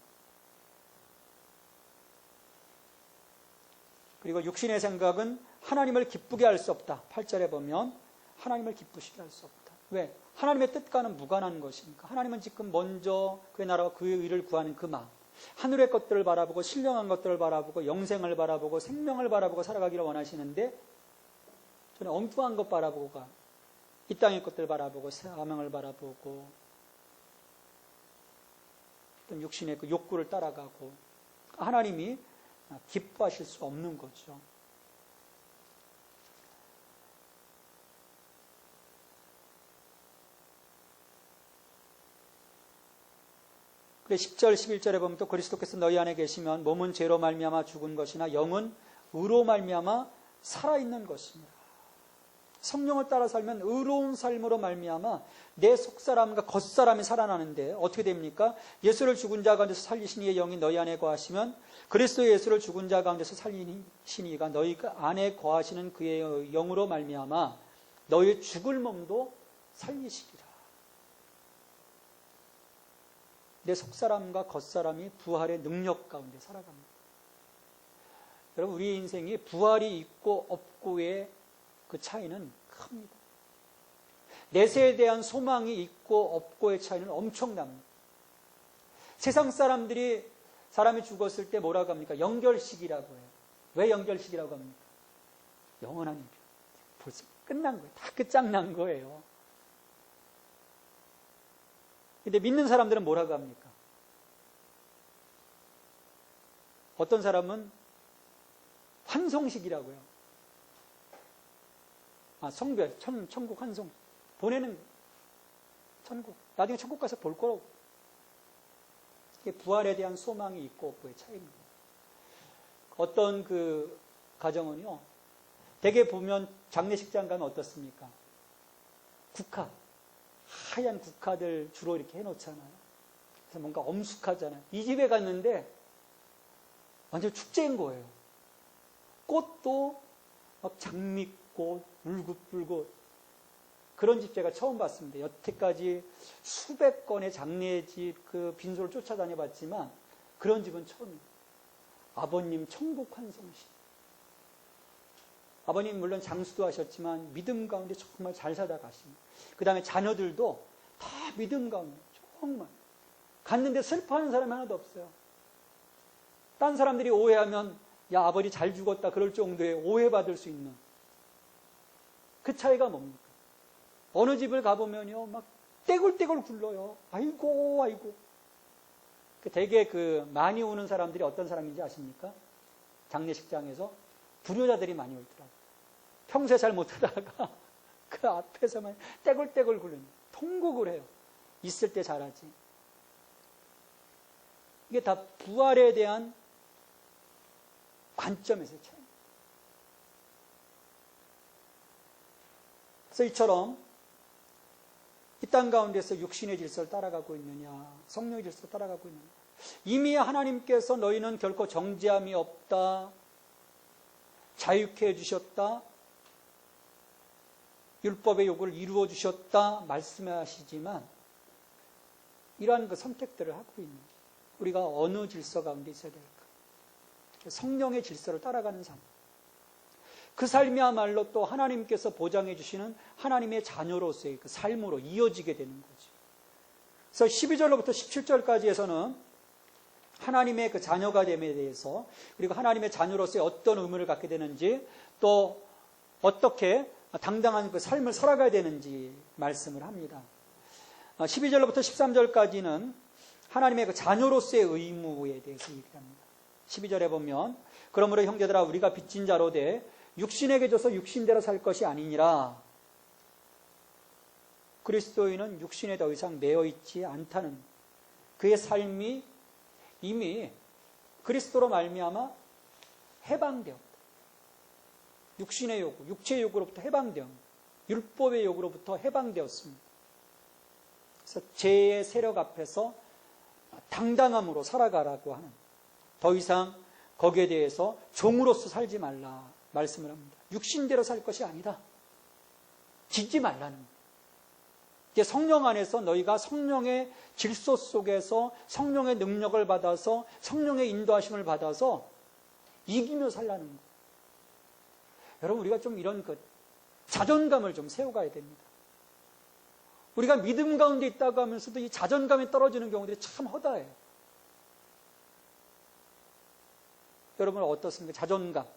그리고 육신의 생각은 하나님을 기쁘게 할 수 없다. 8절에 보면 하나님을 기쁘시게 할 수 없다. 왜? 하나님의 뜻과는 무관한 것이니까. 하나님은 지금 먼저 그의 나라와 그의 의를 구하는 그 마음, 하늘의 것들을 바라보고 신령한 것들을 바라보고 영생을 바라보고 생명을 바라보고 살아가기를 원하시는데, 저는 엉뚱한 것 바라보고 이 땅의 것들 바라보고 사명을 바라보고 어떤 육신의 그 욕구를 따라가고, 하나님이 기뻐하실 수 없는 거죠. 그래 10절 11절에 보면 또 그리스도께서 너희 안에 계시면 몸은 죄로 말미암아 죽은 것이나 영은 의로 말미암아 살아있는 것입니다. 성령을 따라 살면 의로운 삶으로 말미암아 내 속사람과 겉사람이 살아나는데 어떻게 됩니까? 예수를 죽은 자 가운데서 살리신 이의 영이 너희 안에 거하시면 그리스도 예수를 죽은 자 가운데서 살리신 이가 너희 안에 거하시는 그의 영으로 말미암아 너희 죽을 몸도 살리시리라. 내 속사람과 겉사람이 부활의 능력 가운데 살아갑니다. 여러분, 우리 인생이 부활이 있고 없고의 그 차이는 큽니다. 내세에 대한 소망이 있고 없고의 차이는 엄청납니다. 세상 사람들이 사람이 죽었을 때 뭐라고 합니까? 영결식이라고 해요. 왜 영결식이라고 합니까? 영원한 일이요. 벌써 끝난 거예요. 다 끝장난 거예요. 근데 믿는 사람들은 뭐라고 합니까? 어떤 사람은 환송식이라고요. 성별, 천국 환송. 보내는 천국. 나중에 천국 가서 볼 거라고. 이게 부활에 대한 소망이 있고 없고의 차이입니다. 어떤 그 가정은요, 대개 보면 장례식장 가면 어떻습니까? 국화. 하얀 국화들 주로 이렇게 해놓잖아요. 그래서 뭔가 엄숙하잖아요. 이 집에 갔는데 완전 축제인 거예요. 꽃도 막 장미꽃, 울긋불긋. 그런 집 제가 처음 봤습니다. 여태까지 수백 건의 장례집 그 빈소를 쫓아다녀 봤지만 그런 집은 처음이에요. 아버님 천국 환송식. 아버님 물론 장수도 하셨지만 믿음 가운데 정말 잘 살다 가십니다. 그 다음에 자녀들도 다 믿음 가운데 정말 갔는데 슬퍼하는 사람이 하나도 없어요. 딴 사람들이 오해하면 야 아버지 잘 죽었다 그럴 정도의 오해받을 수 있는 그 차이가 뭡니까? 어느 집을 가보면요 막 떼굴떼굴 굴러요. 아이고 아이고. 되게 그 많이 우는 사람들이 어떤 사람인지 아십니까? 장례식장에서 불효자들이 많이 오더라고요. 평소에 잘 못하다가 그 앞에서만 떼굴떼굴 굴르는 통곡을 해요. 있을 때 잘하지. 이게 다 부활에 대한 관점에서의 차이. 그래서 이처럼 이 땅 가운데서 육신의 질서를 따라가고 있느냐, 성령의 질서를 따라가고 있느냐. 이미 하나님께서 너희는 결코 정죄함이 없다, 자유케 해주셨다, 율법의 요구를 이루어 주셨다 말씀하시지만 이러한 그 선택들을 하고 있는 우리가 어느 질서 가운데 있어야 될까? 성령의 질서를 따라가는 삶. 그 삶이야말로 또 하나님께서 보장해 주시는 하나님의 자녀로서의 그 삶으로 이어지게 되는 거죠. 그래서 12절로부터 17절까지에서는 하나님의 그 자녀가 됨에 대해서 그리고 하나님의 자녀로서의 어떤 의무를 갖게 되는지 또 어떻게 당당한 그 삶을 살아가야 되는지 말씀을 합니다. 12절로부터 13절까지는 하나님의 그 자녀로서의 의무에 대해서 얘기합니다. 12절에 보면 그러므로 형제들아 우리가 빚진 자로 돼 육신에게 줘서 육신대로 살 것이 아니니라. 그리스도인은 육신에 더 이상 매여 있지 않다는 그의 삶이 이미 그리스도로 말미암아 해방되었다. 육신의 요구, 육체의 요구로부터 해방되었다. 율법의 요구로부터 해방되었습니다. 그래서 죄의 세력 앞에서 당당함으로 살아가라고 하는, 더 이상 거기에 대해서 종으로서 살지 말라 말씀을 합니다. 육신대로 살 것이 아니다. 지지 말라는 거예요. 이제 성령 안에서 너희가 성령의 질서 속에서 성령의 능력을 받아서 성령의 인도하심을 받아서 이기며 살라는 거예요. 여러분, 우리가 좀 이런 자존감을 좀 세워가야 됩니다. 우리가 믿음 가운데 있다고 하면서도 이 자존감이 떨어지는 경우들이 참 허다해요. 여러분 어떻습니까? 자존감,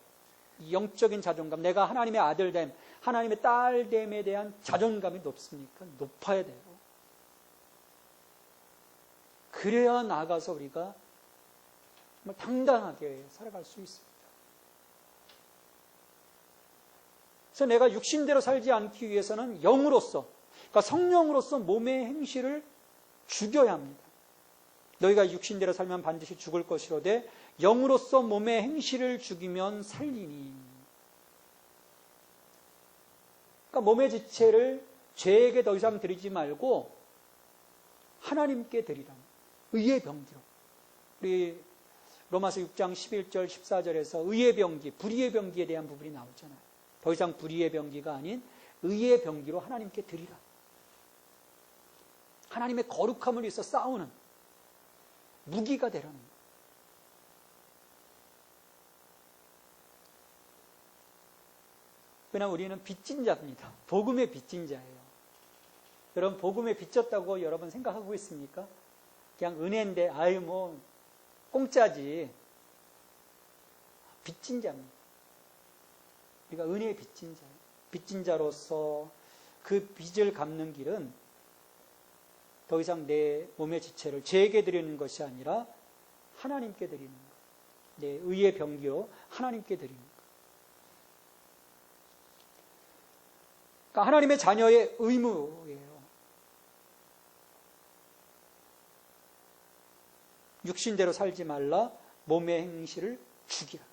영적인 자존감, 내가 하나님의 아들됨, 하나님의 딸됨에 대한 자존감이 높습니까? 높아야 돼요. 그래야 나아가서 우리가 정말 당당하게 살아갈 수 있습니다. 그래서 내가 육신대로 살지 않기 위해서는 영으로서, 그러니까 성령으로서 몸의 행실을 죽여야 합니다. 너희가 육신대로 살면 반드시 죽을 것이로되 영으로서 몸의 행실을 죽이면 살리니. 그러니까 몸의 지체를 죄에게 더 이상 드리지 말고 하나님께 드리라. 의의 병기로. 우리 로마서 6장 11절 14절에서 의의 병기, 불의의 병기에 대한 부분이 나오잖아요. 더 이상 불의의 병기가 아닌 의의 병기로 하나님께 드리라. 하나님의 거룩함을 위해서 싸우는 무기가 되라는 거예요. 그러나 우리는 빚진 자입니다. 복음의 빚진 자예요. 여러분, 복음에 빚졌다고 여러분 생각하고 있습니까? 그냥 은혜인데, 아유, 뭐, 공짜지. 빚진 자입니다. 우리가 은혜의 빚진 자예요. 빚진 자로서 그 빚을 갚는 길은 더 이상 내 몸의 지체를 죄에게 드리는 것이 아니라 하나님께 드리는 것. 내 의의 병기로 하나님께 드리는 것. 그러니까 하나님의 자녀의 의무예요. 육신대로 살지 말라, 몸의 행실을 죽이라.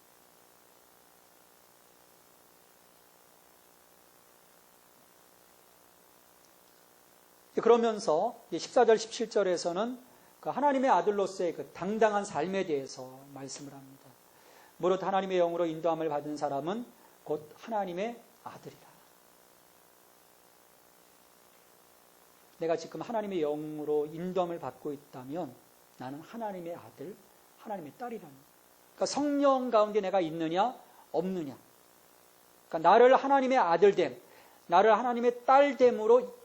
그러면서 14절, 17절에서는 그 하나님의 아들로서의 그 당당한 삶에 대해서 말씀을 합니다. 무릇 하나님의 영으로 인도함을 받은 사람은 곧 하나님의 아들이라. 내가 지금 하나님의 영으로 인도함을 받고 있다면 나는 하나님의 아들, 하나님의 딸이라는 거예요. 그러니까 성령 가운데 내가 있느냐, 없느냐. 그러니까 나를 하나님의 아들됨, 나를 하나님의 딸됨으로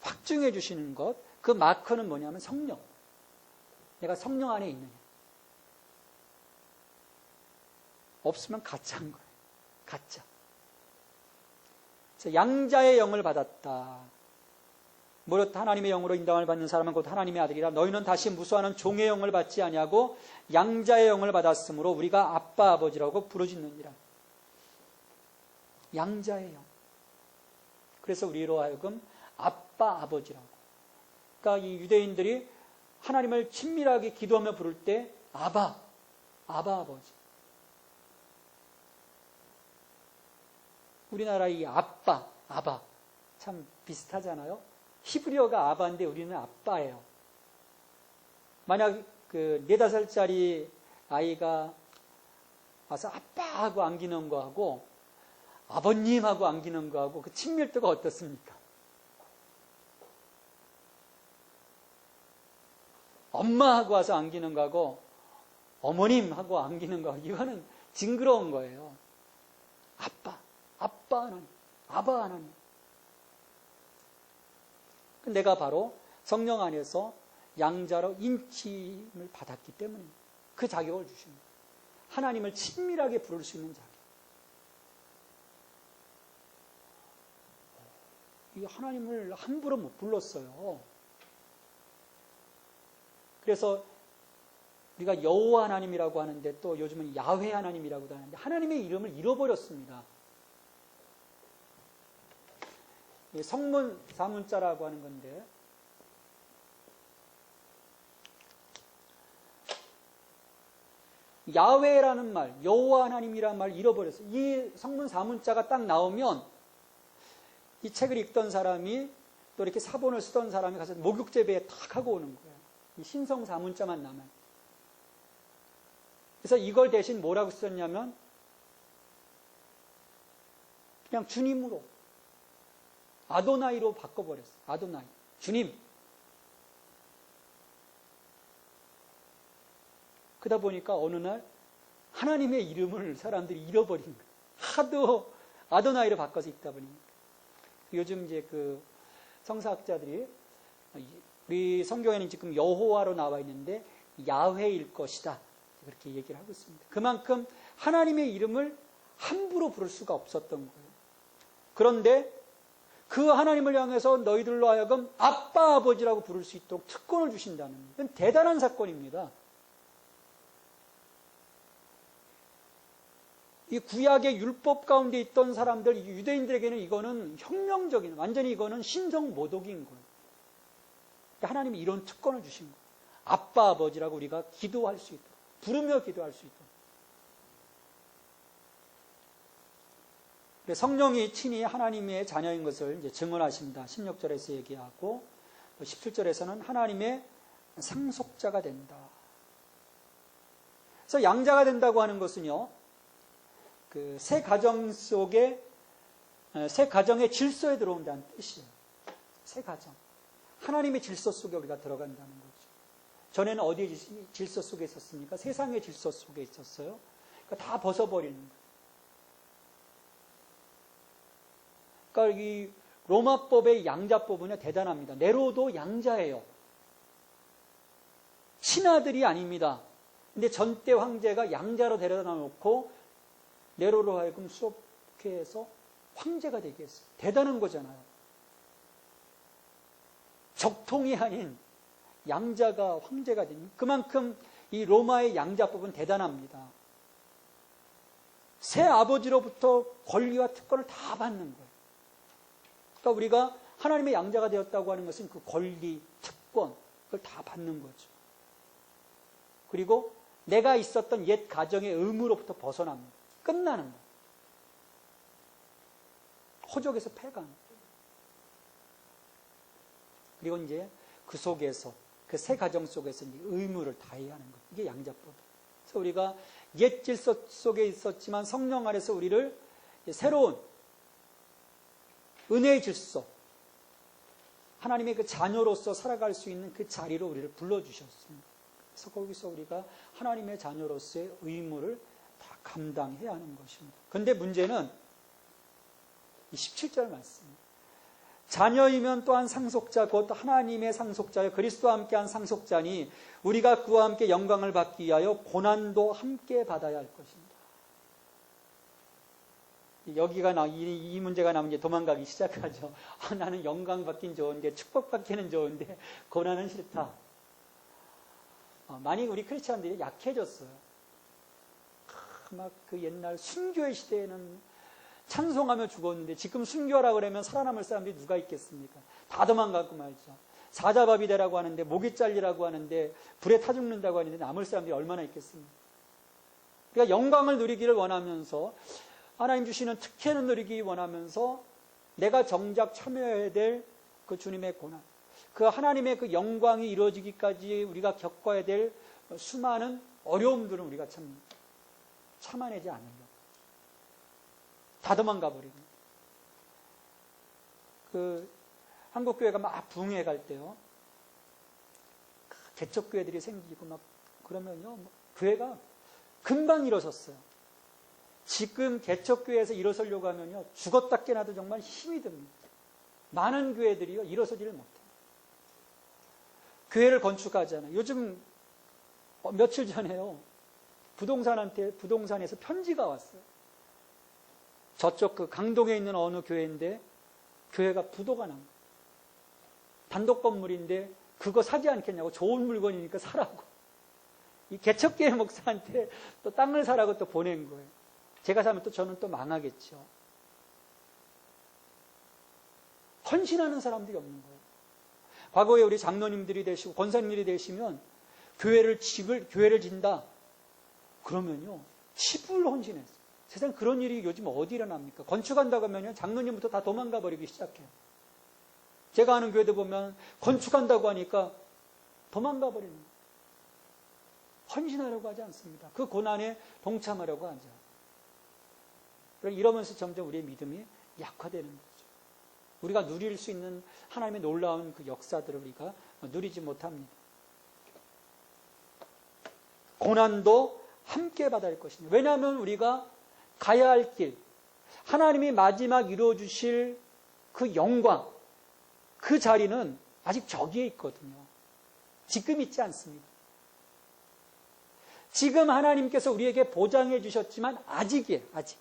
확증해 주시는 것, 그 마커는 뭐냐면 성령. 내가 성령 안에 있느냐. 없으면 가짜인 거예요. 가짜. 양자의 영을 받았다. 무릇 하나님의 영으로 인도함을 받는 사람은 곧 하나님의 아들이라. 너희는 다시 무수하는 종의 영을 받지 아니하고 양자의 영을 받았으므로 우리가 아빠 아버지라고 부르짖느니라. 양자의 영. 그래서 우리로 하여금 아빠 아버지라고. 그러니까 이 유대인들이 하나님을 친밀하게 기도하며 부를 때 아바 아버지. 우리나라 이 아빠, 아바 참 비슷하잖아요. 히브리어가 아바인데 우리는 아빠예요. 만약 그 4-5살짜리 아이가 와서 아빠하고 안기는 거하고 아버님하고 안기는 거하고 그 친밀도가 어떻습니까? 엄마하고 와서 안기는 거하고 어머님하고 안기는 거하고 이거는 징그러운 거예요. 아빠 하나님, 아바 하나님. 내가 바로 성령 안에서 양자로 인침을 받았기 때문에 그 자격을 주십니다. 하나님을 친밀하게 부를 수 있는 자격. 이 하나님을 함부로 못 불렀어요. 그래서 우리가 여호와 하나님이라고 하는데 또 요즘은 야훼 하나님이라고도 하는데 하나님의 이름을 잃어버렸습니다. 성문 사문자라고 하는 건데 야훼라는 말, 여호와 하나님이라는 말 잃어버렸어요. 이 성문 사문자가 딱 나오면 이 책을 읽던 사람이 또 이렇게 사본을 쓰던 사람이 가서 목욕제비에 탁 하고 오는 거예요. 이 신성 사문자만 남아요. 그래서 이걸 대신 뭐라고 썼냐면 그냥 주님으로 아도나이로 바꿔버렸어요. 아도나이. 주님. 그러다 보니까 어느 날 하나님의 이름을 사람들이 잃어버린 거예요. 하도 아도나이로 바꿔서 읽다 보니까. 요즘 이제 그 성사학자들이 우리 성경에는 지금 여호와로 나와 있는데 야훼일 것이다. 그렇게 얘기를 하고 있습니다. 그만큼 하나님의 이름을 함부로 부를 수가 없었던 거예요. 그런데 그 하나님을 향해서 너희들로 하여금 아빠, 아버지라고 부를 수 있도록 특권을 주신다는 거예요. 이건 대단한 사건입니다. 이 구약의 율법 가운데 있던 사람들, 유대인들에게는 이거는 혁명적인, 완전히 이거는 신성모독인 거예요. 하나님이 이런 특권을 주신 거예요. 아빠, 아버지라고 우리가 기도할 수 있도록, 부르며 기도할 수 있도록. 성령이 친히 하나님의 자녀인 것을 이제 증언하신다. 16절에서 얘기하고, 17절에서는 하나님의 상속자가 된다. 그래서 양자가 된다고 하는 것은요, 그 새 가정 속에, 새 가정의 질서에 들어온다는 뜻이에요. 새 가정. 하나님의 질서 속에 우리가 들어간다는 거죠. 전에는 어디의 질서 속에 있었습니까? 세상의 질서 속에 있었어요. 그러니까 다 벗어버리는 거예요. 그러니까 이 로마법의 양자법은요, 대단합니다. 네로도 양자예요. 친아들이 아닙니다. 근데 전대 황제가 양자로 데려다 놓고 네로로 하여금 수록해 해서 황제가 되게 했어요. 대단한 거잖아요. 적통이 아닌 양자가 황제가 된, 그만큼 이 로마의 양자법은 대단합니다. 새 아버지로부터 권리와 특권을 다 받는 거예요. 그러니까 우리가 하나님의 양자가 되었다고 하는 것은 그 권리, 특권, 그걸 다 받는 거죠. 그리고 내가 있었던 옛 가정의 의무로부터 벗어납니다. 끝나는 거예요. 호족에서 폐간. 그리고 이제 그 속에서, 그 새 가정 속에서 이제 의무를 다해야 하는 거예요. 이게 양자법. 그래서 우리가 옛 질서 속에 있었지만 성령 안에서 우리를 새로운 은혜의 질서, 하나님의 그 자녀로서 살아갈 수 있는 그 자리로 우리를 불러주셨습니다. 그래서 거기서 우리가 하나님의 자녀로서의 의무를 다 감당해야 하는 것입니다. 그런데 문제는 이 17절 말씀입니다. 자녀이면 또한 상속자 곧 하나님의 상속자여 그리스도와 함께한 상속자니 우리가 그와 함께 영광을 받기 위하여 고난도 함께 받아야 할 것입니다. 여기가 이 문제가 나오면 이제 도망가기 시작하죠. 나는 영광 받긴 좋은데 축복 받기는 좋은데 고난은 싫다. 많이 우리 크리스찬들이 약해졌어요. 막 그 옛날 순교의 시대에는 찬송하며 죽었는데 지금 순교하라 그러면 살아남을 사람들이 누가 있겠습니까? 다 도망가고 말죠. 사자밥이 되라고 하는데 목이 잘리라고 하는데 불에 타 죽는다고 하는데 남을 사람들이 얼마나 있겠습니까? 그러니까 영광을 누리기를 원하면서 하나님 주시는 특혜는 누리기 원하면서 내가 정작 참여해야 될 그 주님의 고난, 그 하나님의 그 영광이 이루어지기까지 우리가 겪어야 될 수많은 어려움들은 우리가 참아내지 않으려고 다 도망가 버리고. 그 한국교회가 막 부흥해 갈 때요, 개척교회들이 생기고 막 그러면요, 교회가 금방 일어섰어요. 지금 개척교회에서 일어서려고 하면요, 죽었다 깨나도 정말 힘이 듭니다. 많은 교회들이요, 일어서지를 못해요. 교회를 건축하잖아요. 요즘 며칠 전에요, 부동산에서 편지가 왔어요. 저쪽 그 강동에 있는 어느 교회인데 교회가 부도가 난 거예요. 단독 건물인데 그거 사지 않겠냐고, 좋은 물건이니까 사라고. 이 개척교회 목사한테 또 땅을 사라고 또 보낸 거예요. 제가 사면 또 저는 또 망하겠죠. 헌신하는 사람들이 없는 거예요. 과거에 우리 장로님들이 되시고 권사님들이 되시면 교회를 진다. 그러면요, 집을 헌신했어요. 세상 그런 일이 요즘 어디 일어납니까? 건축한다고 하면요, 장로님부터 다 도망가 버리기 시작해요. 제가 아는 교회도 보면 건축한다고 하니까 도망가 버리는 거예요. 헌신하려고 하지 않습니다. 그 고난에 동참하려고 하죠. 이러면서 점점 우리의 믿음이 약화되는 거죠. 우리가 누릴 수 있는 하나님의 놀라운 그 역사들을 우리가 누리지 못합니다. 고난도 함께 받아야 할 것입니다. 왜냐하면 우리가 가야 할 길, 하나님이 마지막 이루어 주실 그 영광, 그 자리는 아직 저기에 있거든요. 지금 있지 않습니다. 지금 하나님께서 우리에게 보장해 주셨지만 아직이에요. 아직.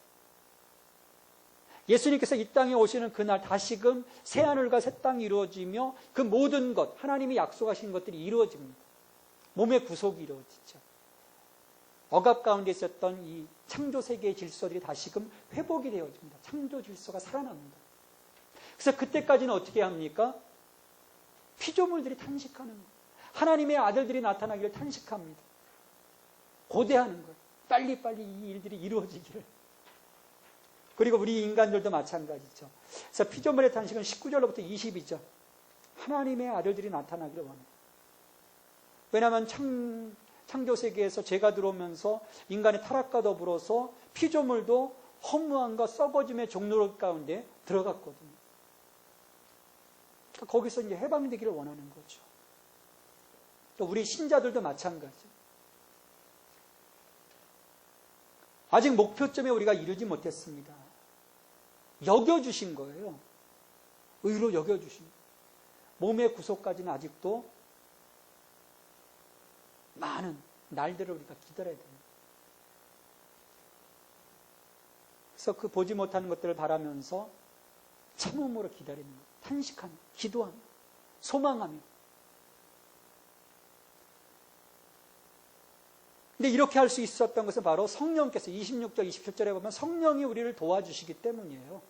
예수님께서 이 땅에 오시는 그날 다시금 새하늘과 새 땅이 이루어지며 그 모든 것, 하나님이 약속하신 것들이 이루어집니다. 몸의 구속이 이루어지죠. 억압 가운데 있었던 이 창조 세계의 질서들이 다시금 회복이 되어집니다. 창조 질서가 살아납니다. 그래서 그때까지는 어떻게 합니까? 피조물들이 탄식하는 거예요. 하나님의 아들들이 나타나기를 탄식합니다. 고대하는 거예요. 빨리빨리 이 일들이 이루어지기를. 그리고 우리 인간들도 마찬가지죠. 그래서 피조물의 탄식은 19절로부터 20이죠. 하나님의 아들들이 나타나기를 원해요. 왜냐하면 창조 세계에서 죄가 들어오면서 인간의 타락과 더불어서 피조물도 허무함과 썩어짐의 종로 가운데 들어갔거든요. 그러니까 거기서 이제 해방되기를 원하는 거죠. 또 우리 신자들도 마찬가지. 아직 목표점에 우리가 이르지 못했습니다. 여겨주신 거예요. 의로 여겨주신 거예요. 몸의 구속까지는 아직도 많은 날들을 우리가 기다려야 됩니다. 그래서 그 보지 못하는 것들을 바라면서 참음으로 기다리는 거예요. 탄식하며, 기도하며, 소망하며. 근데 이렇게 할 수 있었던 것은 바로 성령께서 26절, 27절에 보면 성령이 우리를 도와주시기 때문이에요.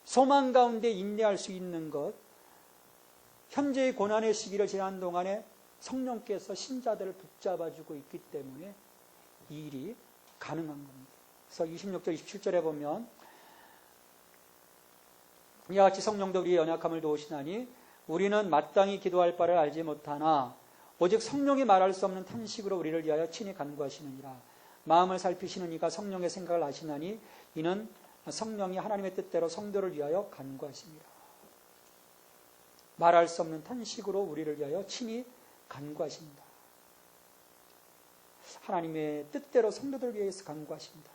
소망 가운데 인내할 수 있는 것, 현재의 고난의 시기를 지난 동안에 성령께서 신자들을 붙잡아주고 있기 때문에 이 일이 가능한 겁니다. 그래서 26절, 27절에 보면 이와 같이 성령도 우리의 연약함을 도우시나니 우리는 마땅히 기도할 바를 알지 못하나 오직 성령이 말할 수 없는 탄식으로 우리를 위하여 친히 간구하시느니라. 마음을 살피시는 이가 성령의 생각을 아시나니 이는 성령이 하나님의 뜻대로 성도를 위하여 간구하시니라. 말할 수 없는 탄식으로 우리를 위하여 친히 간구하십니다. 하나님의 뜻대로 성도들 위해서 간구하십니다.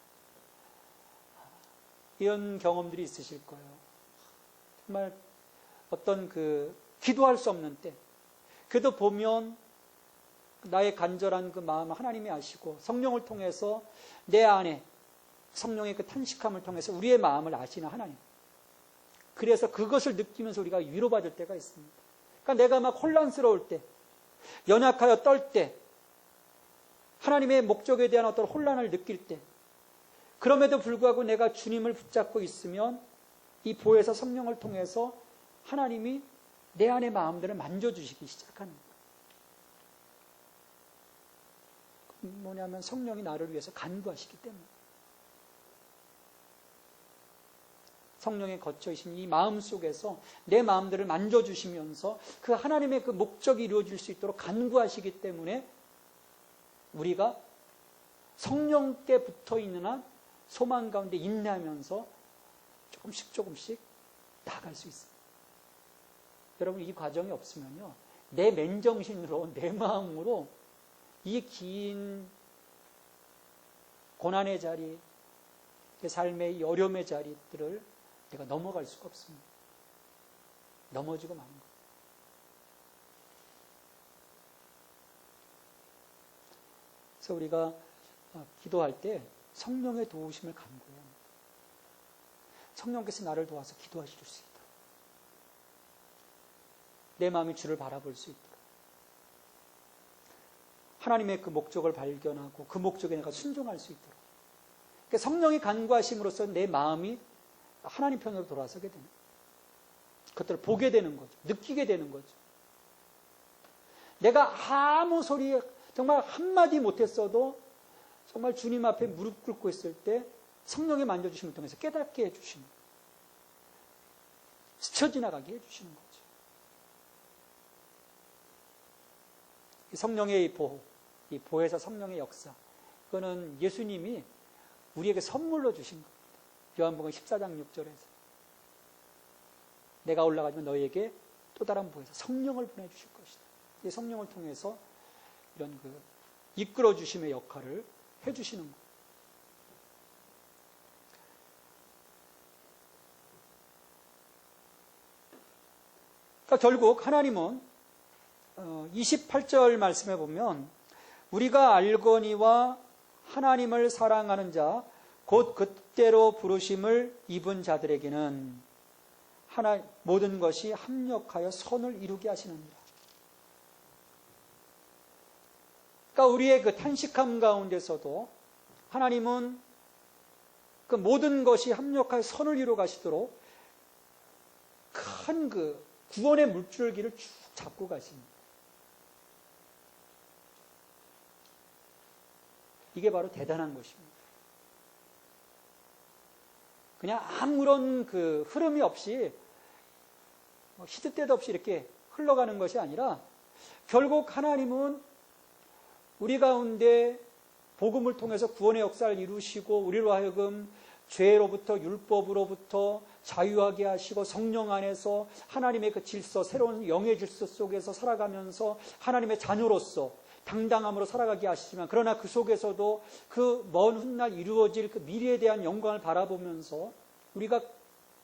이런 경험들이 있으실 거예요. 정말 어떤 기도할 수 없는 때, 그래도 보면 나의 간절한 그 마음을 하나님이 아시고 성령을 통해서 내 안에 성령의 그 탄식함을 통해서 우리의 마음을 아시는 하나님. 그래서 그것을 느끼면서 우리가 위로받을 때가 있습니다. 그러니까 내가 막 혼란스러울 때, 연약하여 떨 때, 하나님의 목적에 대한 어떤 혼란을 느낄 때, 그럼에도 불구하고 내가 주님을 붙잡고 있으면 이 보혜사 성령을 통해서 하나님이 내 안의 마음들을 만져주시기 시작하는 거예요. 뭐냐면 성령이 나를 위해서 간구하시기 때문에. 성령에 거쳐이신 이 마음 속에서 내 마음들을 만져주시면서 그 하나님의 그 목적이 이루어질 수 있도록 간구하시기 때문에 우리가 성령께 붙어있는 한 소망 가운데 인내하면서 조금씩 나아갈 수 있습니다. 여러분, 이 과정이 없으면요, 내 맨정신으로, 내 마음으로 이 긴 고난의 자리, 내 삶의 어려움의 자리들을 내가 넘어갈 수가 없습니다. 넘어지고 마는 거예요. 그래서 우리가 기도할 때 성령의 도우심을 간구해야 합니다. 성령께서 나를 도와서 기도하실 수 있도록, 내 마음이 주를 바라볼 수 있도록, 하나님의 그 목적을 발견하고 그 목적에 내가 순종할 수 있도록. 그러니까 성령이 간구하심으로써 내 마음이 하나님 편으로 돌아서게 되는 거예요. 그것들을 보게 되는 거죠. 느끼게 되는 거죠. 내가 아무 소리 정말 한마디 못했어도 정말 주님 앞에 무릎 꿇고 있을 때 성령의 만져주심을 통해서 깨닫게 해주시는 거예요. 스쳐 지나가게 해주시는 거죠. 이 성령의 이 보호, 이 보혜사 성령의 역사, 그거는 예수님이 우리에게 선물로 주신 겁니다. 요한복음 14장 6절에서 내가 올라가지만 너희에게 또 다른 보혜사 성령을 보내주실 것이다. 이 성령을 통해서 이런 이끌어 주심의 역할을 해주시는 거예요. 그러니까 결국 하나님은 28절 말씀에 보면 우리가 알거니와 하나님을 사랑하는 자 곧 그때로 부르심을 입은 자들에게는 모든 것이 합력하여 선을 이루게 하시느니라. 그러니까 우리의 그 탄식함 가운데서도 하나님은 그 모든 것이 합력하여 선을 이루어 가시도록 큰 그 구원의 물줄기를 쭉 잡고 가십니다. 이게 바로 대단한 것입니다. 그냥 아무런 그 흐름이 없이 시도 때도 없이 이렇게 흘러가는 것이 아니라 결국 하나님은 우리 가운데 복음을 통해서 구원의 역사를 이루시고 우리로 하여금 죄로부터 율법으로부터 자유하게 하시고 성령 안에서 하나님의 그 질서, 새로운 영의 질서 속에서 살아가면서 하나님의 자녀로서 당당함으로 살아가게 하시지만 그러나 그 속에서도 그 먼 훗날 이루어질 그 미래에 대한 영광을 바라보면서 우리가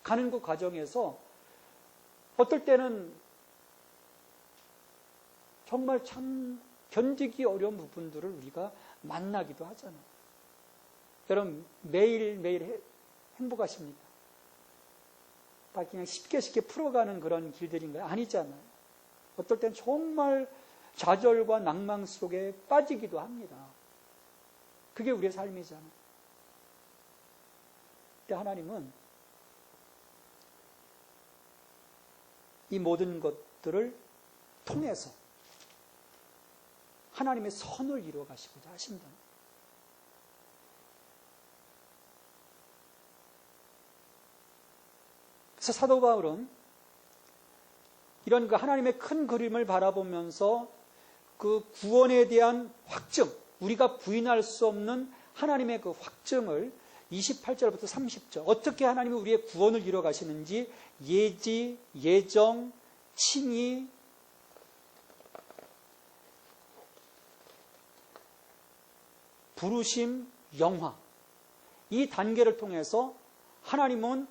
가는 그 과정에서 어떨 때는 정말 참 견디기 어려운 부분들을 우리가 만나기도 하잖아요. 여러분 매일매일 행복하십니까? 다 그냥 쉽게 풀어가는 그런 길들인가요? 아니잖아요. 어떨 땐 정말 좌절과 낭망 속에 빠지기도 합니다. 그게 우리의 삶이잖아요. 근데 하나님은 이 모든 것들을 통해서 하나님의 선을 이루어 가시고자 하신다. 그래서 사도 바울은 이런 그 하나님의 큰 그림을 바라보면서 그 구원에 대한 확증, 우리가 부인할 수 없는 하나님의 그 확증을 28절부터 30절 어떻게 하나님이 우리의 구원을 이루어 가시는지 예지, 예정, 칭의, 부르심, 영화 이 단계를 통해서 하나님은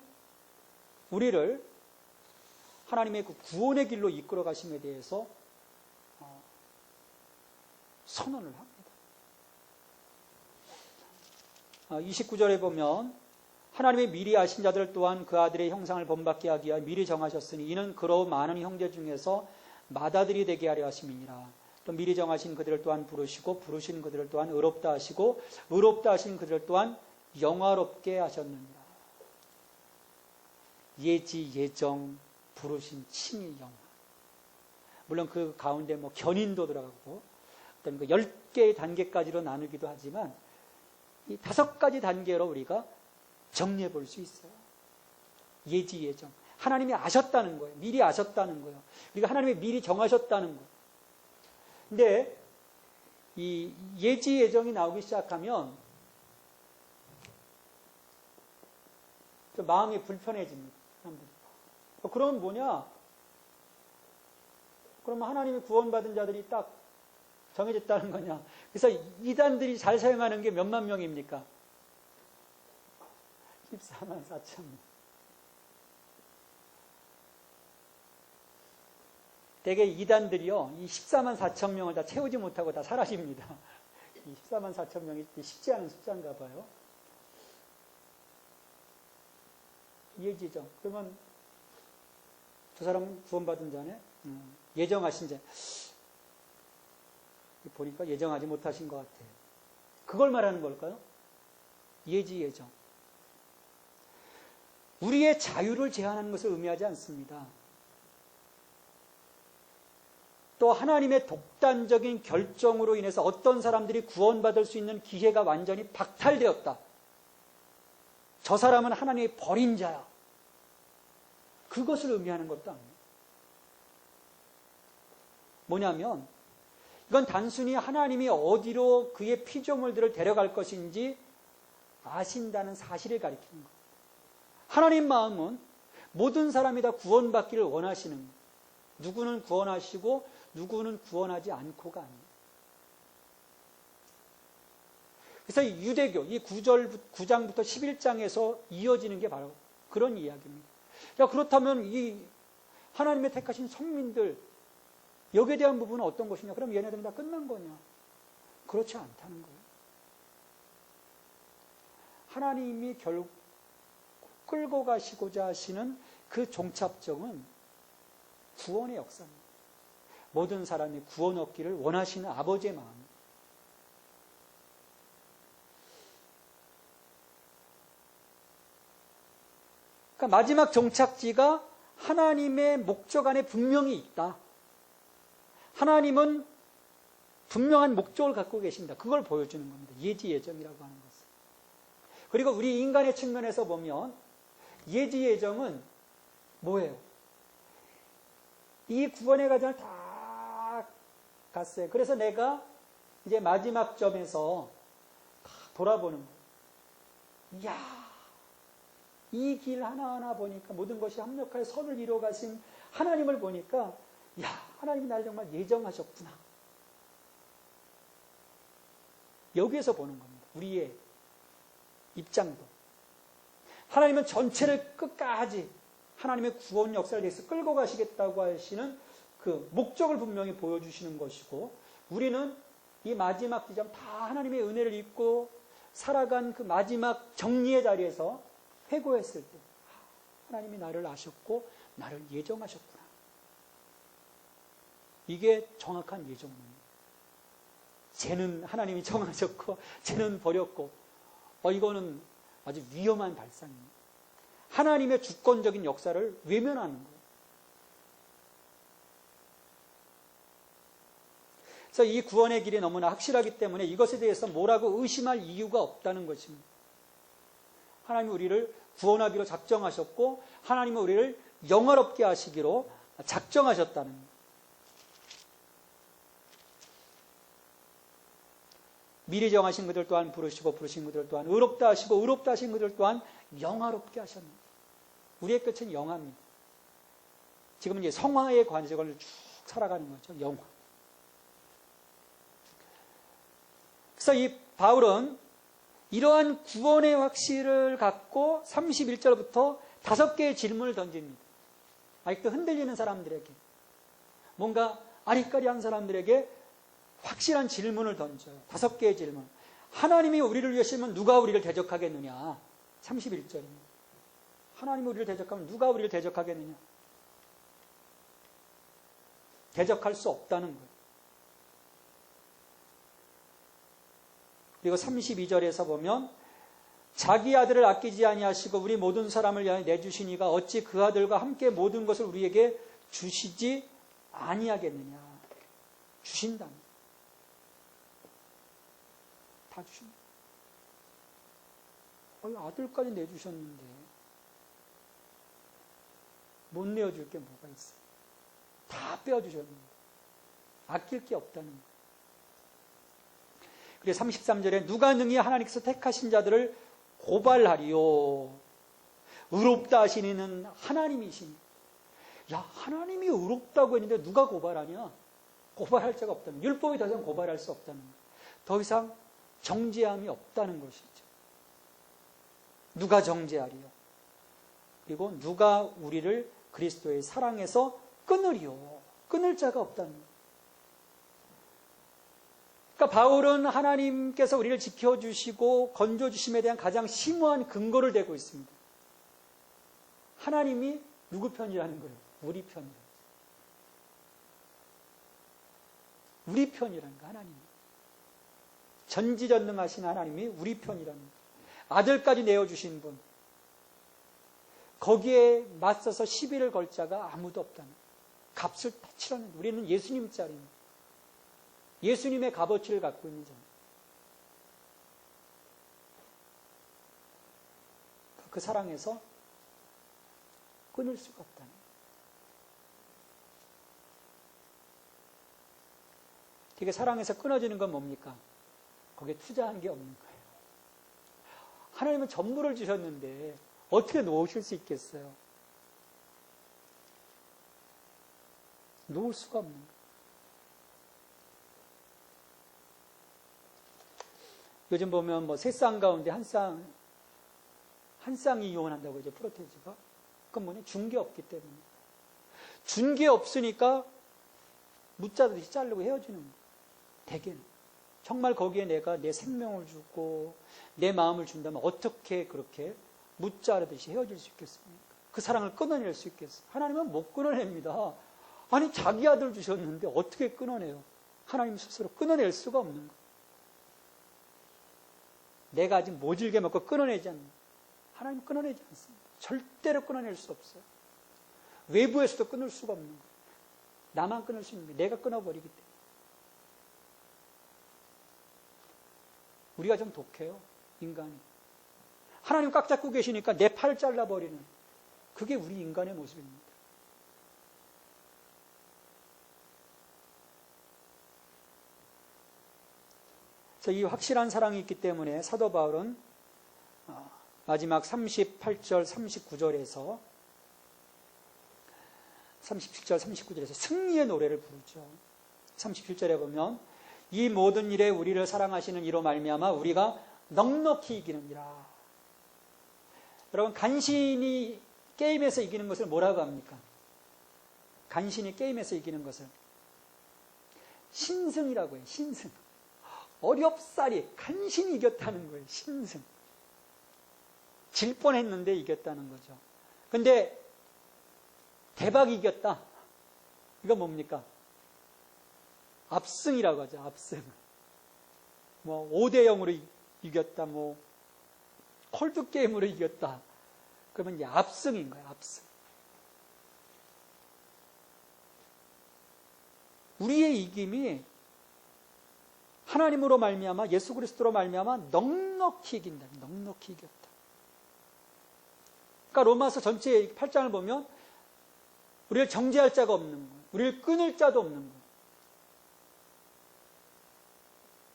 우리를 하나님의 그 구원의 길로 이끌어 가심에 대해서 선언을 합니다. 29절에 보면 하나님의 미리 아신 자들 또한 그 아들의 형상을 본받게 하기 위하여 미리 정하셨으니 이는 그로 많은 형제 중에서 맏아들이 되게 하려 하심이니라. 또 미리 정하신 그들을 또한 부르시고 부르신 그들을 또한 의롭다 하시고 의롭다 하신 그들을 또한 영화롭게 하셨느니라. 예지, 예정, 부르신, 칭의, 영화. 물론 그 가운데 뭐 견인도 들어가고 어떤 그 10개의 단계까지로 나누기도 하지만 이 5가지 단계로 우리가 정리해 볼 수 있어요. 예지, 예정. 하나님이 아셨다는 거예요. 미리 아셨다는 거예요. 우리가 하나님이 미리 정하셨다는 거예요. 근데 이 예지, 예정이 나오기 시작하면 좀 마음이 불편해집니다. 사람들이. 그러면 뭐냐? 그러면 하나님이 구원받은 자들이 딱 정해졌다는 거냐? 그래서 이단들이 잘 사용하는 게 몇만 명입니까? 14만 4천 명. 대개 이단들이요, 이 14만 4천 명을 다 채우지 못하고 다 사라집니다. 이 14만 4천 명이 쉽지 않은 숫자인가 봐요. 예지정. 그러면 저 사람은 구원받은 자네? 예정하신 자. 보니까 예정하지 못하신 것 같아요. 그걸 말하는 걸까요? 예지, 예정. 우리의 자유를 제한하는 것을 의미하지 않습니다. 또 하나님의 독단적인 결정으로 인해서 어떤 사람들이 구원받을 수 있는 기회가 완전히 박탈되었다. 저 사람은 하나님의 버린 자야. 그것을 의미하는 것도 아니에요. 뭐냐면 이건 단순히 하나님이 어디로 그의 피조물들을 데려갈 것인지 아신다는 사실을 가리키는 거예요. 하나님 마음은 모든 사람이 다 구원받기를 원하시는 거예요. 누구는 구원하시고 누구는 구원하지 않고가 아니에요. 그래서 이 유대교, 이 9장부터 11장에서 이어지는 게 바로 그런 이야기입니다. 자, 그렇다면 이 하나님의 택하신 성민들, 여기에 대한 부분은 어떤 것이냐? 그럼 얘네들은 다 끝난 거냐? 그렇지 않다는 거예요. 하나님이 결국 끌고 가시고자 하시는 그 종착점은 구원의 역사입니다. 모든 사람이 구원 얻기를 원하시는 아버지의 마음. 그러니까 마지막 종착지가 하나님의 목적 안에 분명히 있다. 하나님은 분명한 목적을 갖고 계신다. 그걸 보여주는 겁니다. 예지예정이라고 하는 것은. 그리고 우리 인간의 측면에서 보면 예지예정은 뭐예요? 이 구원의 과정을 다 갔어요. 그래서 내가 이제 마지막 점에서 돌아보는 거예요. 이야, 이 길 하나하나 보니까 모든 것이 합력하여 선을 이루어 가신 하나님을 보니까 야, 하나님이 나를 정말 예정하셨구나. 여기에서 보는 겁니다. 우리의 입장도. 하나님은 전체를 끝까지 하나님의 구원 역사를 위해서 끌고 가시겠다고 하시는 그 목적을 분명히 보여주시는 것이고, 우리는 이 마지막 지점 다 하나님의 은혜를 입고 살아간 그 마지막 정리의 자리에서 회고했을 때 하나님이 나를 아셨고 나를 예정하셨구나. 이게 정확한 예정론입니다. 쟤는 하나님이 정하셨고 쟤는 버렸고, 이거는 아주 위험한 발상입니다. 하나님의 주권적인 역사를 외면하는 거예요. 그래서 이 구원의 길이 너무나 확실하기 때문에 이것에 대해서 뭐라고 의심할 이유가 없다는 것입니다. 하나님이 우리를 구원하기로 작정하셨고 하나님은 우리를 영화롭게 하시기로 작정하셨다는 거예요. 미리 정하신 그들 또한 부르시고 부르신 그들 또한 의롭다 하시고 의롭다 하신 그들 또한 영화롭게 하셨습니다. 우리의 끝은 영화입니다. 지금은 이제 성화의 관직을 쭉 살아가는 거죠. 영화. 그래서 이 바울은 이러한 구원의 확신을 갖고 31절부터 5개의 질문을 던집니다. 아직도 흔들리는 사람들에게, 뭔가 아리까리한 사람들에게 확실한 질문을 던져요. 5개의 질문. 하나님이 우리를 위하시면 누가 우리를 대적하겠느냐? 31절입니다. 하나님이 우리를 대적하면 누가 우리를 대적하겠느냐? 대적할 수 없다는 거예요. 그리고 32절에서 보면 자기 아들을 아끼지 아니하시고 우리 모든 사람을 위하여 내주시니가 어찌 그 아들과 함께 모든 것을 우리에게 주시지 아니하겠느냐? 주신답니다. 다 주십니다. 아들까지 내주셨는데 못 내어줄 게 뭐가 있어요? 다 빼어주셨는데 아낄 게 없다는 거예요. 그래서 33절에 누가 능히 하나님께서 택하신 자들을 고발하리요. 의롭다 하시는 하나님이시니. 야, 하나님이 의롭다고 했는데 누가 고발하냐? 고발할 자가 없다는 거예요. 율법이 더 이상 고발할 수 없다는 거예요. 더 이상 정죄함이 없다는 것이죠. 누가 정죄하리요? 그리고 누가 우리를 그리스도의 사랑에서 끊으리요? 끊을 자가 없다는 거예요. 그러니까 바울은 하나님께서 우리를 지켜주시고 건져주심에 대한 가장 심오한 근거를 대고 있습니다. 하나님이 누구 편이라는 거예요? 우리 편이라는 거예요. 우리 편이라는 거예요. 하나님이. 전지전능하신 하나님이 우리 편이라는 거예요. 아들까지 내어주신 분. 거기에 맞서서 시비를 걸 자가 아무도 없다는 거예요. 값을 다 치러는, 우리는 예수님 짤입니다. 예수님의 값어치를 갖고 있는 자입니다. 그 사랑에서 끊을 수가 없다는 거예요. 되게 사랑에서 끊어지는 건 뭡니까? 거기에 투자한 게 없는 거예요. 하나님은 전부를 주셨는데 어떻게 놓으실 수 있겠어요? 놓을 수가 없는 거예요. 요즘 보면 뭐 세 쌍 가운데 한 쌍이 이혼한다고 이제 프로테지가. 그건 뭐냐? 준 게 없기 때문에. 준 게 없으니까 묻자듯이 자르고 헤어지는 거예요. 대개는. 정말 거기에 내가 내 생명을 주고 내 마음을 준다면 어떻게 그렇게 묻자르듯이 헤어질 수 있겠습니까? 그 사랑을 끊어낼 수 있겠어요? 하나님은 못 끊어냅니다. 아니 자기 아들 주셨는데 어떻게 끊어내요? 하나님 스스로 끊어낼 수가 없는 거예요. 내가 아직 모질게 먹고 끊어내지 않는 거예요. 하나님 끊어내지 않습니다. 절대로 끊어낼 수 없어요. 외부에서도 끊을 수가 없는 거예요. 나만 끊을 수 있는 거예요. 내가 끊어버리기 때문에. 우리가 좀 독해요. 인간이. 하나님 꽉 잡고 계시니까 내 팔 잘라버리는, 그게 우리 인간의 모습입니다. 그래서 이 확실한 사랑이 있기 때문에 사도 바울은 마지막 38절, 39절에서 37절, 39절에서 승리의 노래를 부르죠. 37절에 보면 이 모든 일에 우리를 사랑하시는 이로 말미암아 우리가 넉넉히 이기느니라. 여러분, 간신히 게임에서 이기는 것을 뭐라고 합니까? 간신히 게임에서 이기는 것을 신승이라고 해요. 신승. 어렵사리 간신히 이겼다는 거예요. 신승. 질 뻔했는데 이겼다는 거죠. 근데 대박 이겼다. 이건 뭡니까? 압승이라고 하죠. 압승. 뭐 5대 0으로 이겼다. 뭐 콜드 게임으로 이겼다. 그러면 이제 압승인 거예요. 압승. 우리의 이김이 하나님으로 말미암아, 예수 그리스도로 말미암아 넉넉히 이긴다. 넉넉히 이겼다. 그러니까 로마서 전체 8장을 보면 우리를 정죄할 자가 없는 거예요. 우리를 끊을 자도 없는 거예요.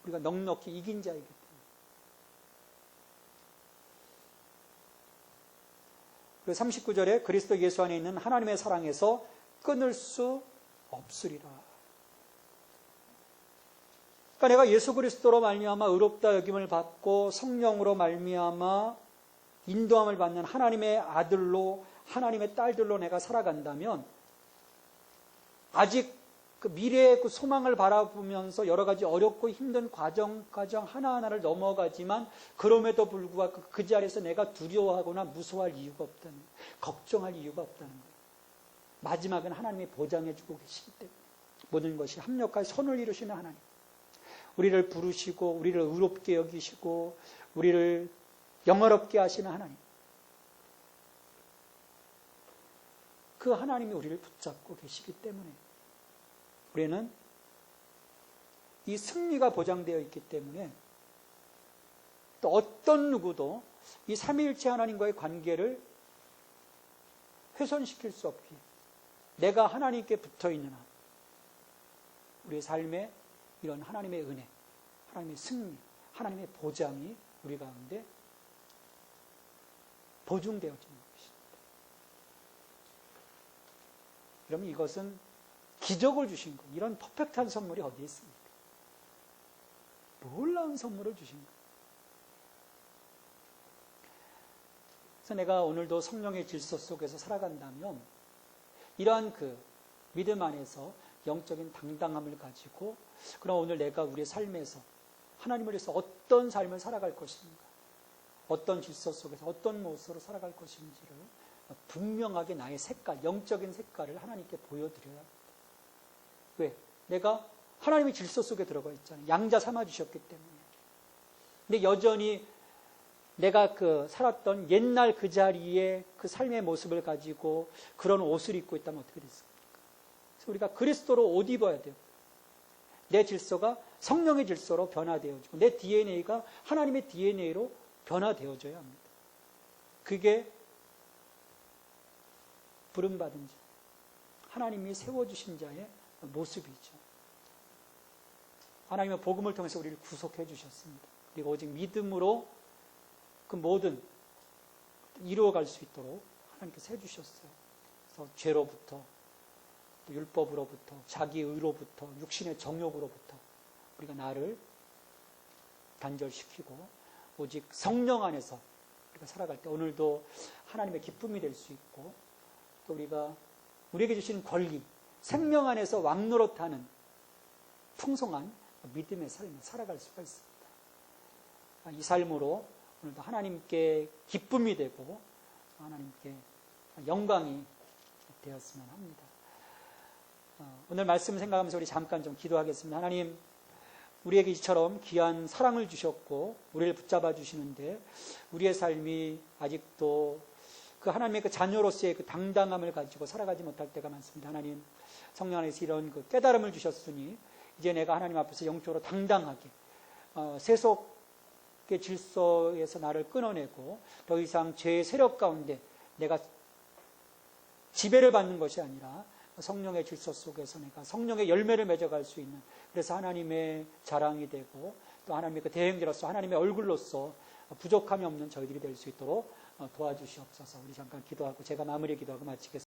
우리가 넉넉히 이긴 자이기 때문에. 그리고 39절에 그리스도 예수 안에 있는 하나님의 사랑에서 끊을 수 없으리라. 그러니까 내가 예수 그리스도로 말미암아 의롭다 여김을 받고 성령으로 말미암아 인도함을 받는 하나님의 아들로, 하나님의 딸들로 내가 살아간다면 아직 그 미래의 그 소망을 바라보면서 여러 가지 어렵고 힘든 과정 하나하나를 넘어가지만 그럼에도 불구하고 그 자리에서 내가 두려워하거나 무서워할 이유가 없다는 거예요. 걱정할 이유가 없다는 거예요. 마지막은 하나님이 보장해주고 계시기 때문에 모든 것이 합력하여 선을 이루시는 하나님. 우리를 부르시고 우리를 의롭게 여기시고 우리를 영화롭게 하시는 하나님. 그 하나님이 우리를 붙잡고 계시기 때문에 우리는 이 승리가 보장되어 있기 때문에 또 어떤 누구도 이 삼위일체 하나님과의 관계를 훼손시킬 수 없기에 내가 하나님께 붙어있는 한 우리의 삶에 이런 하나님의 은혜, 하나님의 승리, 하나님의 보장이 우리 가운데 보증되어지는 것입니다. 그러면 이것은 기적을 주신 것, 이런 퍼펙트한 선물이 어디에 있습니까? 놀라운 선물을 주신 것. 그래서 내가 오늘도 성령의 질서 속에서 살아간다면 이러한 그 믿음 안에서 영적인 당당함을 가지고 그럼 오늘 내가 우리의 삶에서 하나님을 위해서 어떤 삶을 살아갈 것인가, 어떤 질서 속에서 어떤 모습으로 살아갈 것인지를 분명하게 나의 색깔, 영적인 색깔을 하나님께 보여드려야 합니다. 왜? 내가 하나님의 질서 속에 들어가 있잖아요. 양자 삼아주셨기 때문에. 근데 여전히 내가 그 살았던 옛날 그 자리에 그 삶의 모습을 가지고 그런 옷을 입고 있다면 어떻게 됐습니까? 그래서 우리가 그리스도로 옷 입어야 돼요. 내 질서가 성령의 질서로 변화되어지고 내 DNA가 하나님의 DNA로 변화되어져야 합니다. 그게 부름받은 자, 하나님이 세워주신 자의 모습이죠. 하나님의 복음을 통해서 우리를 구속해 주셨습니다. 그리고 오직 믿음으로 그 모든 이루어갈 수 있도록 하나님께서 해주셨어요. 그래서 죄로부터, 또 율법으로부터, 자기의로부터, 육신의 정욕으로부터 우리가 나를 단절시키고 오직 성령 안에서 우리가 살아갈 때 오늘도 하나님의 기쁨이 될 수 있고 또 우리가 우리에게 주신 권리, 생명 안에서 왕노릇하는 풍성한 믿음의 삶을 살아갈 수가 있습니다. 이 삶으로 오늘도 하나님께 기쁨이 되고 하나님께 영광이 되었으면 합니다. 오늘 말씀 생각하면서 우리 잠깐 좀 기도하겠습니다. 하나님, 우리에게 이처럼 귀한 사랑을 주셨고 우리를 붙잡아 주시는데 우리의 삶이 아직도 그 하나님의 그 자녀로서의 그 당당함을 가지고 살아가지 못할 때가 많습니다. 하나님, 성령 안에서 이런 그 깨달음을 주셨으니 이제 내가 하나님 앞에서 영적으로 당당하게 세속의 질서에서 나를 끊어내고 더 이상 죄의 세력 가운데 내가 지배를 받는 것이 아니라 성령의 질서 속에서 내가 성령의 열매를 맺어갈 수 있는, 그래서 하나님의 자랑이 되고 또 하나님의 그 대행자로서 하나님의 얼굴로서 부족함이 없는 저희들이 될 수 있도록 도와주시옵소서. 우리 잠깐 기도하고 제가 마무리 기도하고 마치겠습니다.